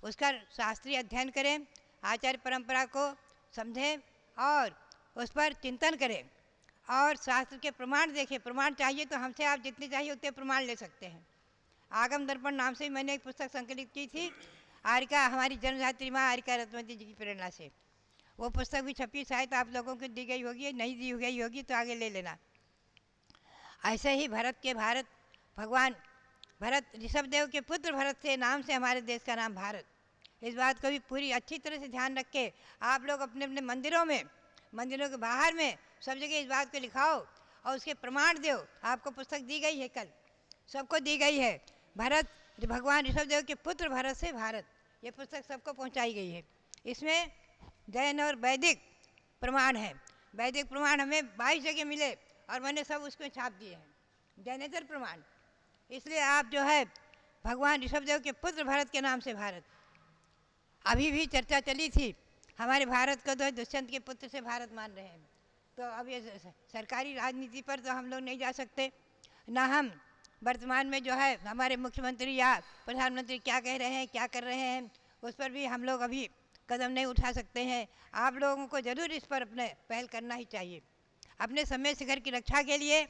उसका शास्त्रीय अध्ययन करें, आचार्य परंपरा को समझें और उस पर चिंतन करें और शास्त्र के प्रमाण देखें। प्रमाण चाहिए तो हमसे आप जितने चाहिए उतने प्रमाण ले सकते हैं। आगम दर्पण नाम से मैंने एक पुस्तक संकलित की थी, आरिका, हमारी जन्मधात्री माँ आरिका रत्नवती जी की प्रेरणा से। वो पुस्तक भी छपी, शायद आप लोगों को दी गई होगी, नहीं दी गई होगी तो आगे ले लेना। ऐसे ही भगवान भरत, ऋषभदेव के पुत्र भरत से नाम से हमारे देश का नाम भारत। इस बात को भी पूरी अच्छी तरह से ध्यान रख के आप लोग अपने अपने मंदिरों में, मंदिरों के बाहर में सब जगह इस बात को लिखाओ और उसके प्रमाण दो। आपको पुस्तक दी गई है, कल सबको दी गई है। भरत, भगवान ऋषभदेव के पुत्र भरत से भारत, ये पुस्तक सबको पहुंचाई गई है। इसमें जैन और वैदिक प्रमाण है। वैदिक प्रमाण हमें 22 जगह मिले और मैंने सब उसको छाप दिए हैं, जैनेतर प्रमाण। इसलिए आप जो है भगवान ऋषभदेव के पुत्र भरत के नाम से भारत। अभी भी चर्चा चली थी, हमारे भारत को तो दुष्यंत के पुत्र से भारत मान रहे हैं। तो अब ये सरकारी राजनीति पर तो हम लोग नहीं जा सकते, ना हम वर्तमान में जो है हमारे मुख्यमंत्री या प्रधानमंत्री क्या कह रहे हैं, क्या कर रहे हैं, उस पर भी हम लोग अभी कदम नहीं उठा सकते हैं। आप लोगों को ज़रूर इस पर अपने पहल करना ही चाहिए। अपने समय शिखर की रक्षा के लिए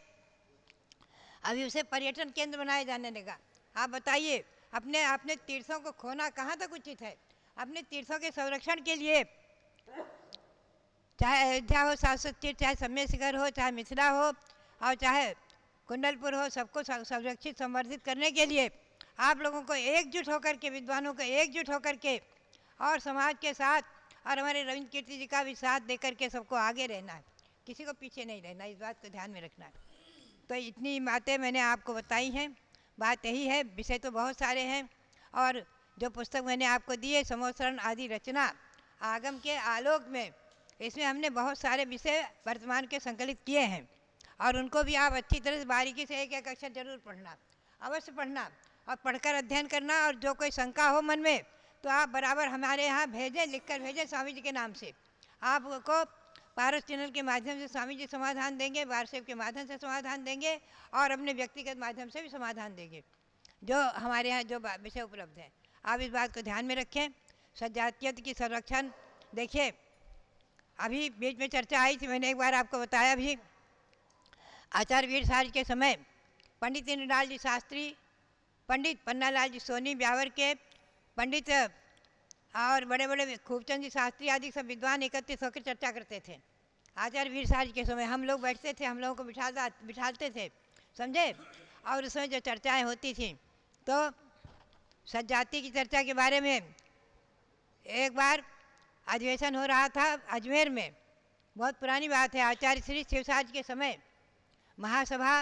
अभी उसे पर्यटन केंद्र बनाया जाने लगा। आप बताइए, अपने तीर्थों को खोना कहाँ तक उचित है? अपने तीर्थों के संरक्षण के लिए चाहे अयोध्या हो, शाश्वत तीर्थ, चाहे समय शिखर हो, चाहे मिथिला हो और चाहे कुंडलपुर हो, सबको संरक्षित संवर्धित करने के लिए आप लोगों को एकजुट होकर के, विद्वानों को एकजुट होकर के और समाज के साथ और हमारे रविंद्र कीर्ति जी का भी साथ देकर के सबको आगे रहना है, किसी को पीछे नहीं रहना। इस बात को ध्यान में रखना है। तो इतनी बातें मैंने आपको बताई हैं। बात यही है, विषय तो बहुत सारे हैं और जो पुस्तक मैंने आपको दी है समोसरण आदि रचना आगम के आलोक में, इसमें हमने बहुत सारे विषय वर्तमान के संकलित किए हैं और उनको भी आप अच्छी तरह से बारीकी से एक एक अक्षर जरूर पढ़ना, अवश्य पढ़ना और पढ़कर अध्ययन करना। और जो कोई शंका हो मन में तो आप बराबर हमारे यहाँ भेजें, लिखकर भेजें स्वामी जी के नाम से। आपको पारस चैनल के माध्यम से स्वामी जी समाधान देंगे, वाट्सएप के माध्यम से समाधान देंगे और अपने व्यक्तिगत माध्यम से भी समाधान देंगे, जो हमारे यहाँ जो विषय उपलब्ध है। आप इस बात को ध्यान में रखें। सजातीयत की संरक्षण, देखिए अभी बीच में चर्चा आई थी, मैंने एक बार आपको बताया भी। आचार्य वीर साज के समय पंडित दीनदयाल जी शास्त्री, पंडित पन्नालाल जी सोनी ब्यावर के, पंडित और बड़े बड़े खूबचंद जी शास्त्री आदि सब विद्वान एकत्रित होकर चर्चा करते थे। आचार्य वीर साज के समय हम लोग बैठते थे, हम लोगों को बिठाते थे, समझे। और उसमें जो चर्चाएं होती थी तो सज्जाति की चर्चा के बारे में एक बार अधिवेशन हो रहा था अजमेर में, बहुत पुरानी बात है। आचार्य श्री शिवसाज के समय महासभा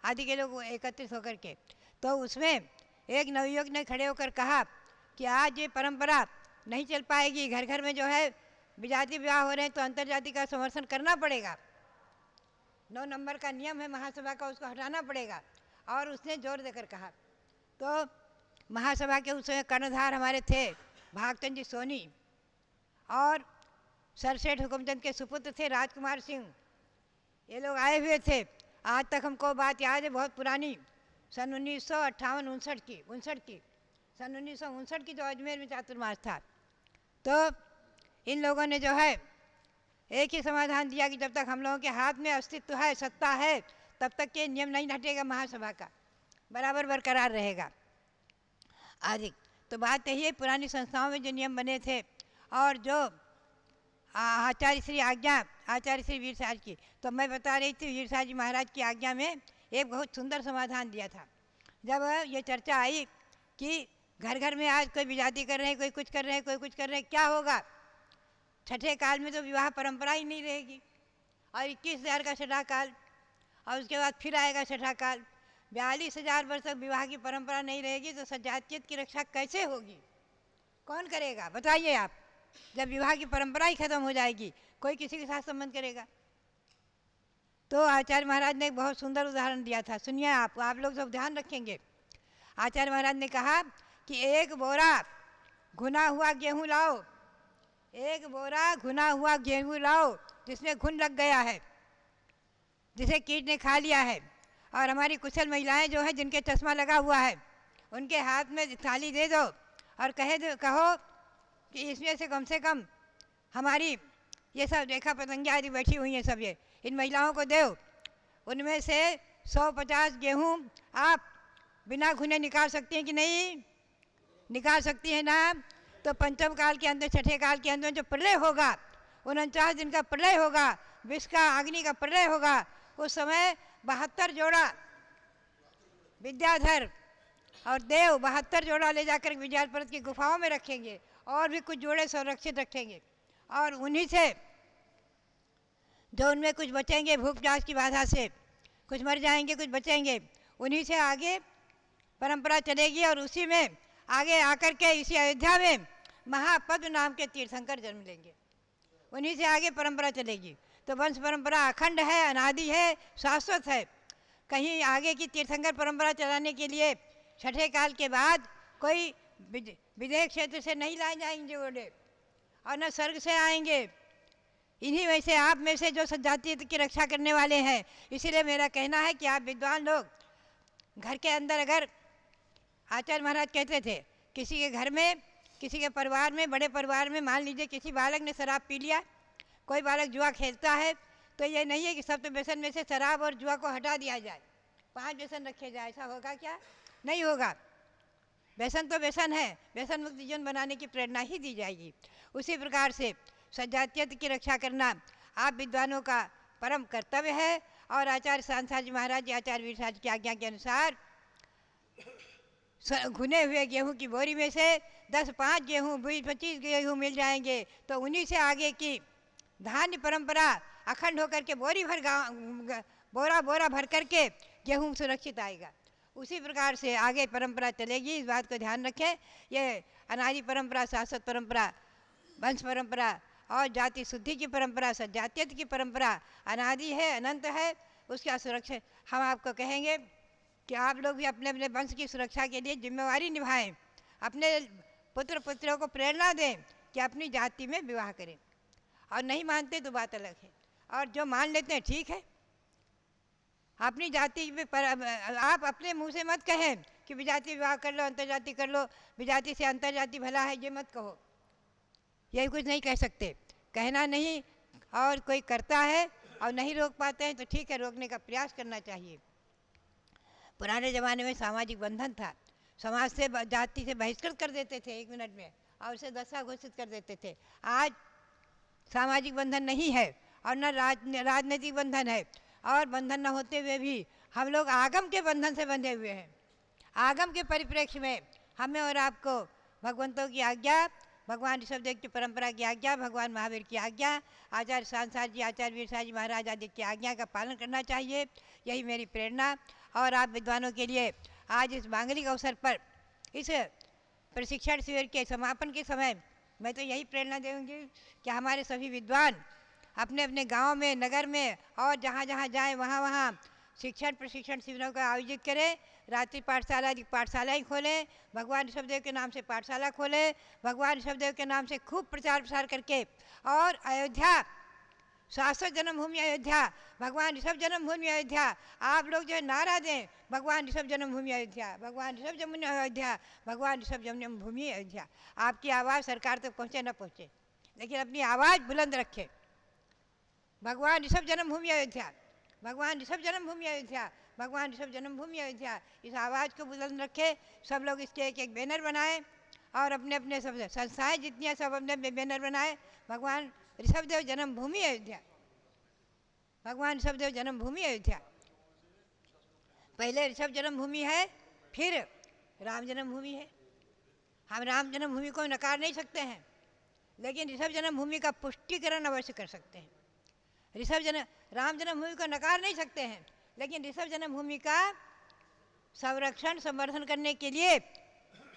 आदि के लोग एकत्रित होकर के, तो उसमें एक नवयुवक ने खड़े होकर कहा कि आज ये परंपरा नहीं चल पाएगी, घर घर में जो है विजाति विवाह हो रहे हैं तो अंतर्जाति का समर्थन करना पड़ेगा, 9 नंबर का नियम है महासभा का, उसको हटाना पड़ेगा। और उसने जोर देकर कहा। तो महासभा के उस समय कर्णधार हमारे थे भागचंद जी सोनी, और सरसेठ हुकुमचंद के सुपुत्र थे राजकुमार सिंह, ये लोग आए हुए थे। आज तक हमको बात याद है, बहुत पुरानी, सन 1958-59 की, सन 1959 की जो अजमेर में चातुर्मास था। तो इन लोगों ने जो है एक ही समाधान दिया कि जब तक हम लोगों के हाथ में अस्तित्व है, सत्ता है, तब तक ये नियम नहीं हटेगा, महासभा का बराबर बरकरार रहेगा आदि। तो बात यही है, पुरानी संस्थाओं में जो नियम बने थे और जो आचार्य श्री आज्ञा, आचार्य श्री वीर साज की, तो मैं बता रही थी वीर साज जी महाराज की आज्ञा में एक बहुत सुंदर समाधान दिया था। जब ये चर्चा आई कि घर घर में आज कोई विजाति कर रहे हैं, कोई कुछ कर रहे हैं, कोई कुछ कर रहे हैं, क्या होगा, छठे काल में तो विवाह परंपरा ही नहीं रहेगी, और 21,000 का छठा काल, और उसके बाद फिर आएगा छठा काल, 42,000 वर्ष तक विवाह की परंपरा नहीं रहेगी, तो सजातीयत की रक्षा कैसे होगी, कौन करेगा बताइए आप। जब विवाह की परंपरा ही खत्म हो जाएगी, कोई किसी के साथ संबंध करेगा। तो आचार्य महाराज ने एक बहुत सुंदर उदाहरण दिया था, सुनिए आप लोग सब ध्यान रखेंगे। आचार्य महाराज ने कहा कि एक बोरा घुना हुआ गेहूँ लाओ, एक बोरा घुना हुआ गेहूँ लाओ जिसमें घुन लग गया है, जिसे कीट ने खा लिया है, और हमारी कुशल महिलाएं जो है जिनके चश्मा लगा हुआ है, उनके हाथ में थाली दे दो और कहो कि इसमें से कम हमारी ये सब रेखा पतंगिया आदि बैठी हुई हैं, सब ये इन महिलाओं को दो, उनमें से 150 गेहूँ आप बिना घुने निकाल सकती हैं कि नहीं, निकाल सकती हैं ना। तो पंचम काल के अंदर, छठे काल के अंदर जो प्रलय होगा, 49 दिन का प्रलय होगा, विष का अग्नि का प्रलय होगा, उस समय 72 जोड़ा विद्याधर और देव 72 जोड़ा ले जाकर विजय पर्वत की गुफाओं में रखेंगे, और भी कुछ जोड़े संरक्षित रखेंगे, और उन्हीं से जो उनमें कुछ बचेंगे भूख प्यास की बाधा से, कुछ मर जाएंगे, कुछ बचेंगे, उन्हीं से आगे परंपरा चलेगी। और उसी में आगे आकर के इसी अयोध्या में महापद्म नाम के तीर्थंकर जन्म लेंगे, उन्हीं से आगे परंपरा चलेगी। तो वंश परंपरा अखंड है, अनादि है, शाश्वत है। कहीं आगे की तीर्थंकर परंपरा चलाने के लिए छठे काल के बाद कोई विदेश क्षेत्र से नहीं लाए जाएंगे जोड़े, और न स्वर्ग से आएंगे। इन्हीं में से आप में से जो सजातीयता की रक्षा करने वाले हैं, इसीलिए मेरा कहना है कि आप विद्वान लोग घर के अंदर, अगर आचार्य महाराज कहते थे किसी के घर में, किसी के परिवार में, बड़े परिवार में मान लीजिए किसी बालक ने शराब पी लिया, कोई बालक जुआ खेलता है, तो ये नहीं है कि सब तो व्यसन में से शराब और जुआ को हटा दिया जाए, 5 व्यसन रखे जाए, ऐसा होगा क्या? नहीं होगा। व्यसन तो व्यसन है, व्यसन मुक्त जीवन बनाने की प्रेरणा ही दी जाएगी। उसी प्रकार से सजातीयता की रक्षा करना आप विद्वानों का परम कर्तव्य है। और आचार्य सांसार जी महाराज जी, आचार्य वीर साज की आज्ञा के अनुसार घुने हुए गेहूं की बोरी में से 10-5 गेहूँ, 20-25 गेहूँ मिल जाएंगे, तो उन्हीं से आगे की धान्य परंपरा अखंड होकर के बोरी भर बोरा भर करके गेहूँ सुरक्षित आएगा। उसी प्रकार से आगे परंपरा चलेगी, इस बात को ध्यान रखें। ये अनादि परंपरा, शाश्वत परंपरा, वंश परंपरा और जाति शुद्धि की परंपरा, सजातीयता की परंपरा अनादि है, अनंत है, उसका सुरक्षा हम आपको कहेंगे कि आप लोग भी अपने अपने वंश की सुरक्षा के लिए जिम्मेवारी निभाएं, अपने पुत्र पुत्रों को प्रेरणा दें कि अपनी जाति में विवाह करें, और नहीं मानते तो बात अलग है, और जो मान लेते हैं ठीक है। अपनी जाति में आप अपने मुंह से मत कहें कि विजाति विवाह कर लो, अंतर्जाति कर लो, विजाति से अंतर्जाति भला है, ये मत कहो, यही कुछ नहीं कह सकते, कहना नहीं। और कोई करता है और नहीं रोक पाते हैं तो ठीक है, रोकने का प्रयास करना चाहिए। पुराने ज़माने में सामाजिक बंधन था, समाज से, जाति से बहिष्कृत कर देते थे 1 मिनट में, और उसे दशा घोषित कर देते थे। आज सामाजिक बंधन नहीं है और न राजनीतिक बंधन है, और बंधन न होते हुए भी हम लोग आगम के बंधन से बंधे हुए हैं। आगम के परिप्रेक्ष्य में हमें और आपको भगवंतों की आज्ञा, भगवान ऋषभदेव की परंपरा की आज्ञा, भगवान महावीर की आज्ञा, आचार्य सांसार जी, आचार्य वीर साज जी महाराज आदि की आज्ञा का पालन करना चाहिए। यही मेरी प्रेरणा। और आप विद्वानों के लिए आज इस मांगलिक अवसर पर इस प्रशिक्षण शिविर के समापन के समय मैं तो यही प्रेरणा दूंगी कि हमारे सभी विद्वान अपने अपने गांव में, नगर में और जहाँ जहाँ जाएं वहाँ शिक्षण प्रशिक्षण शिविरों का आयोजित करें। रात्रि पाठशालाएँ खोलें, भगवान ऋषभदेव के नाम से पाठशाला खोलें, भगवान ऋषभदेव के नाम से खूब प्रचार प्रसार करके और अयोध्या, शाश्वत जन्मभूमि अयोध्या, भगवान ऋषभ जन्मभूमि अयोध्या, आप लोग जो है नारा दें, भगवान ऋषभ जन्मभूमि अयोध्या, भगवान ऋषभ जन्मभूमि अयोध्या, भगवान ऋषभ जन्मभूमि अयोध्या। आपकी आवाज़ सरकार तक पहुँचे न पहुँचे, लेकिन अपनी आवाज़ बुलंद रखें। भगवान ऋषभ जन्मभूमि अयोध्या, भगवान ऋषभ जन्मभूमि अयोध्या, भगवान ऋषभ जन्मभूमि अयोध्या। इस आवाज़ को बुलंद रखें। सब लोग इसके एक एक बैनर बनाएं और अपने अपने सब संस्थाएं जितनी हैं सब अपने अपने बैनर बनाएं। भगवान ऋषभदेव जन्मभूमि अयोध्या, भगवान ऋषभदेव जन्मभूमि अयोध्या। पहले ऋषभ जन्मभूमि है, फिर राम जन्मभूमि है। हम राम जन्मभूमि को नकार नहीं सकते हैं, लेकिन ऋषभ जन्मभूमि का पुष्टिकरण अवश्य कर सकते हैं। राम जन्मभूमि को नकार नहीं सकते हैं, लेकिन ऋषभ जन्मभूमि का संरक्षण संवर्धन करने के लिए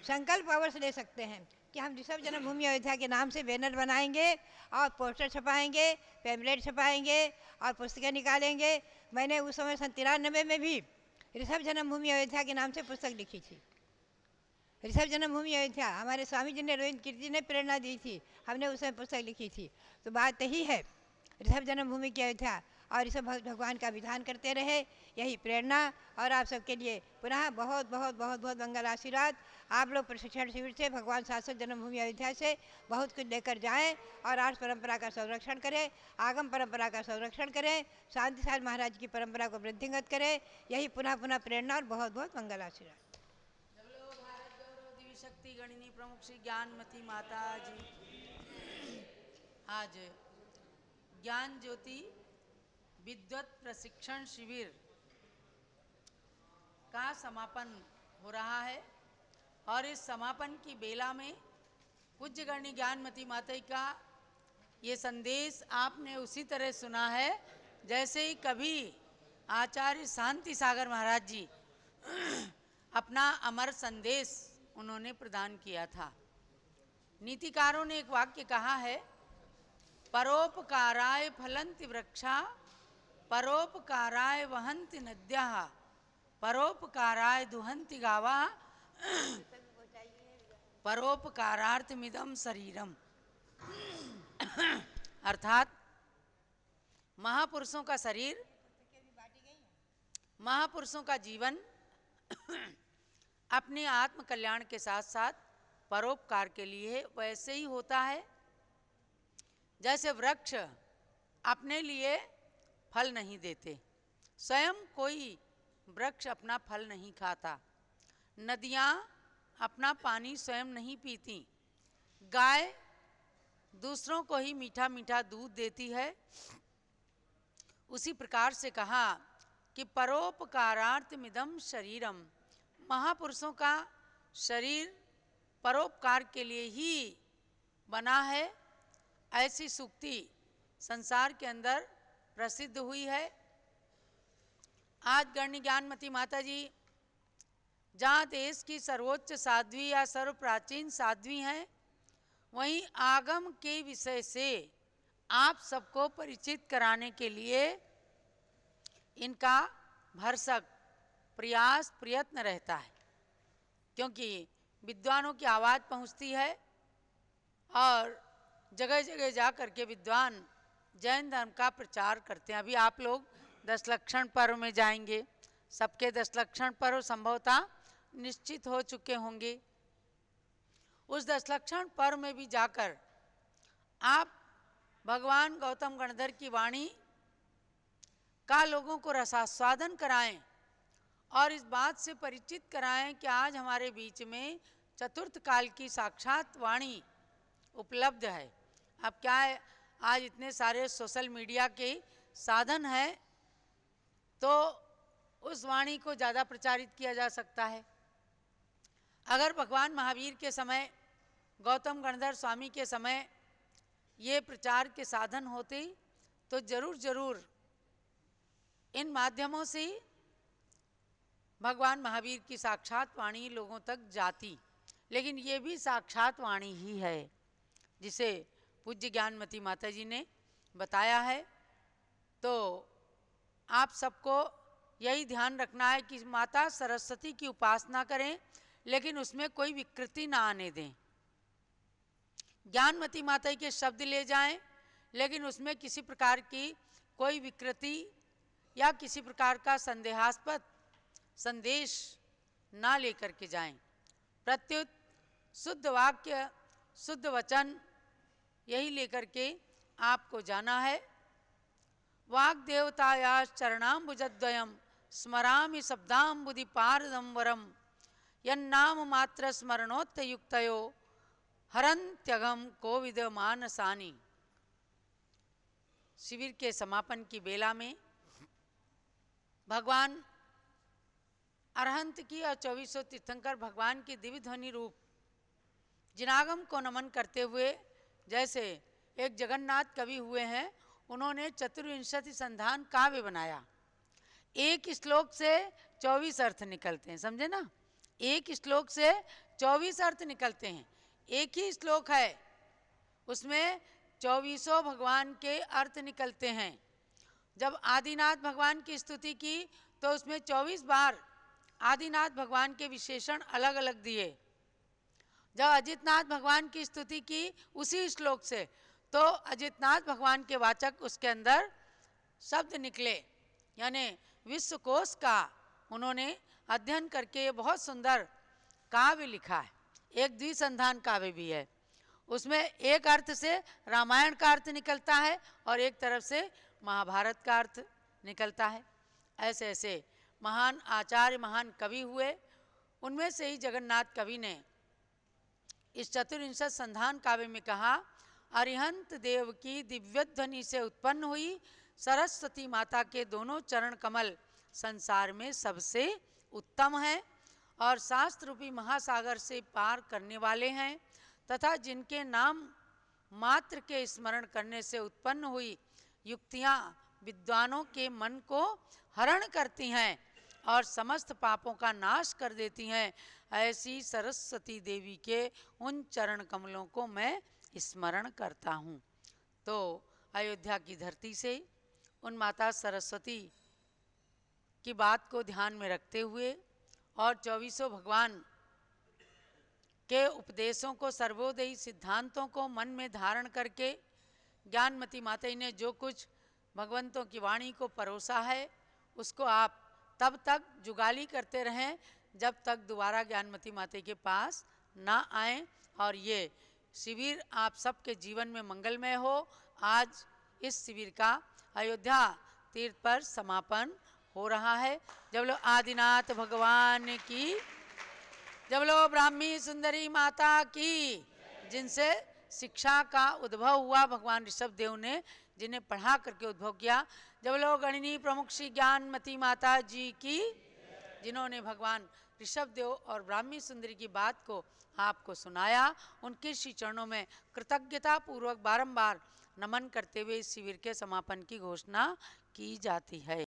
संकल्प अवश्य ले सकते हैं कि हम ऋषभ जन्मभूमि अयोध्या के नाम से बैनर बनाएंगे और पोस्टर छपाएंगे, पैम्पलेट छपाएंगे और पुस्तकें निकालेंगे। मैंने उस समय 93 में भी ऋषभ जन्मभूमि अयोध्या के नाम से पुस्तक लिखी थी। ऋषभ जन्मभूमि अयोध्या हमारे स्वामी जी ने, रविंद्र कीर्ति ने प्रेरणा दी थी, हमने उस समय पुस्तक लिखी थी। तो बात यही है, ऋषभ जन्मभूमि की अयोध्या और ऋषभ भगवान का विधान करते रहे, यही प्रेरणा। और आप सबके लिए पुनः बहुत बहुत बहुत बहुत मंगल आशीर्वाद। आप लोग प्रशिक्षण शिविर से भगवान शाश्वत जन्मभूमि अयोध्या से बहुत कुछ लेकर जाएं और आज परंपरा का संरक्षण करें, आगम परंपरा का संरक्षण करें, शांति साल महाराज की परंपरा को वृद्धिंगत करें। यही पुनः पुनः प्रेरणा और बहुत बहुत मंगल आशीर्वाद। भारत गौरव दिव्य शक्ति गणिनी प्रमुख श्री ज्ञानमती माता जी आज ज्ञान ज्योति विद्वत प्रशिक्षण शिविर का समापन हो रहा है और इस समापन की बेला में पूज्य गणनी ज्ञानमती माता का ये संदेश आपने उसी तरह सुना है जैसे ही कभी आचार्य शांति सागर महाराज जी अपना अमर संदेश उन्होंने प्रदान किया था। नीतिकारों ने एक वाक्य कहा है, परोपकाराय फलन्ति वृक्षा, परोपकाराय वहन्ति नद्यः, परोपकाराय दुहन्ति गावः, परोपकारार्थमिदं शरीरम। अर्थात महापुरुषों का शरीर, महापुरुषों का जीवन अपने आत्म कल्याण के साथ साथ परोपकार के लिए वैसे ही होता है जैसे वृक्ष अपने लिए फल नहीं देते, स्वयं कोई वृक्ष अपना फल नहीं खाता, नदियाँ अपना पानी स्वयं नहीं पीती, गाय दूसरों को ही मीठा मीठा दूध देती है। उसी प्रकार से कहा कि परोपकारार्थमिदं शरीरम, महापुरुषों का शरीर परोपकार के लिए ही बना है। ऐसी सूक्ति संसार के अंदर प्रसिद्ध हुई है। आज गणनी ज्ञानमती माता जी जहाँ देश की सर्वोच्च साध्वी या सर्व प्राचीन साध्वी हैं, वहीं आगम के विषय से आप सबको परिचित कराने के लिए इनका भरसक प्रयास प्रयत्न रहता है, क्योंकि विद्वानों की आवाज़ पहुँचती है और जगह जगह जा कर के विद्वान जैन धर्म का प्रचार करते हैं। अभी आप लोग 10 लक्षण पर्व में जाएंगे, सबके 10 लक्षण पर्व संभवतः निश्चित हो चुके होंगे। उस 10 लक्षण पर्व में भी जाकर आप भगवान गौतम गणधर की वाणी का लोगों को रसास्वादन कराएं और इस बात से परिचित कराएं कि आज हमारे बीच में चतुर्थ काल की साक्षात वाणी उपलब्ध है। अब क्या है, आज इतने सारे सोशल मीडिया के साधन हैं तो उस वाणी को ज़्यादा प्रचारित किया जा सकता है। अगर भगवान महावीर के समय, गौतम गणधर स्वामी के समय ये प्रचार के साधन होते तो जरूर जरूर इन माध्यमों से भगवान महावीर की साक्षात वाणी लोगों तक जाती। लेकिन ये भी साक्षात वाणी ही है जिसे पूज्य ज्ञानमती माता जी ने बताया है। तो आप सबको यही ध्यान रखना है कि माता सरस्वती की उपासना करें, लेकिन उसमें कोई विकृति ना आने दें। ज्ञानमती माता के शब्द ले जाएं, लेकिन उसमें किसी प्रकार की कोई विकृति या किसी प्रकार का संदेहास्पद संदेश ना लेकर के जाएं। प्रत्युत शुद्ध वाक्य, शुद्ध वचन यही लेकर के आपको जाना है। वाग्देवताया चरणाम्बुजद्वयं स्मरामि शब्दाम्बुधि पारदंबरम यन्नाम मात्र स्मरणोत्तयुक्तयो हरन्त्यगम कोविद मानसानि। शिविर के समापन की बेला में भगवान अरहंत की और 2400 तीर्थंकर भगवान की दिव्य ध्वनि रूप जिनागम को नमन करते हुए, जैसे एक जगन्नाथ कवि हुए हैं, उन्होंने चतुर्विंशति संधान काव्य बनाया। एक श्लोक से 24 अर्थ निकलते हैं, समझे ना? एक श्लोक से 24 अर्थ निकलते हैं। एक ही श्लोक है, उसमें 2400 भगवान के अर्थ निकलते हैं। जब आदिनाथ भगवान की स्तुति की तो उसमें 24 बार आदिनाथ भगवान के विशेषण अलग अलग दिए। जब अजितनाथ भगवान की स्तुति की उसी श्लोक से, तो अजितनाथ भगवान के वाचक उसके अंदर शब्द निकले, यानी विश्वकोश का उन्होंने अध्ययन करके बहुत सुंदर काव्य लिखा है। एक द्विसंधान काव्य भी है, उसमें एक अर्थ से रामायण का अर्थ निकलता है और एक तरफ से महाभारत का अर्थ निकलता है। ऐसे ऐसे महान आचार्य, महान कवि हुए। उनमें से ही जगन्नाथ कवि ने इस चतुर्विंशत संधान काव्य में कहा, अरिहंत देव की दिव्य ध्वनि से उत्पन्न हुई सरस्वती माता के दोनों चरण कमल संसार में सबसे उत्तम हैं और शास्त्र रूपी महासागर से पार करने वाले हैं, तथा जिनके नाम मात्र के स्मरण करने से उत्पन्न हुई युक्तियाँ विद्वानों के मन को हरण करती हैं और समस्त पापों का नाश कर देती हैं, ऐसी सरस्वती देवी के उन चरण कमलों को मैं स्मरण करता हूँ। तो अयोध्या की धरती से उन माता सरस्वती की बात को ध्यान में रखते हुए और 2400 भगवान के उपदेशों को, सर्वोदयी सिद्धांतों को मन में धारण करके ज्ञानमती माता ने जो कुछ भगवंतों की वाणी को परोसा है, उसको आप तब तक जुगाली करते रहें जब तक दोबारा ज्ञानमती माता के पास ना आएं और ये शिविर आप सबके जीवन में मंगलमय हो। आज इस शिविर का अयोध्या तीर्थ पर समापन हो रहा है। जब लोग आदिनाथ भगवान की, जब लोग ब्राह्मी सुंदरी माता की, जिनसे शिक्षा का उद्भव हुआ भगवान ऋषभ देव ने, जिन्हें पढ़ा करके उद्भव किया। जब लोग गणिनी प्रमुख श्री ज्ञानमती माता जी की, जिन्होंने भगवान ऋषभ देव और ब्राह्मी सुंदरी की बात को आपको सुनाया, उनके श्री चरणों में कृतज्ञता पूर्वक बारंबार नमन करते हुए इस शिविर के समापन की घोषणा की जाती है।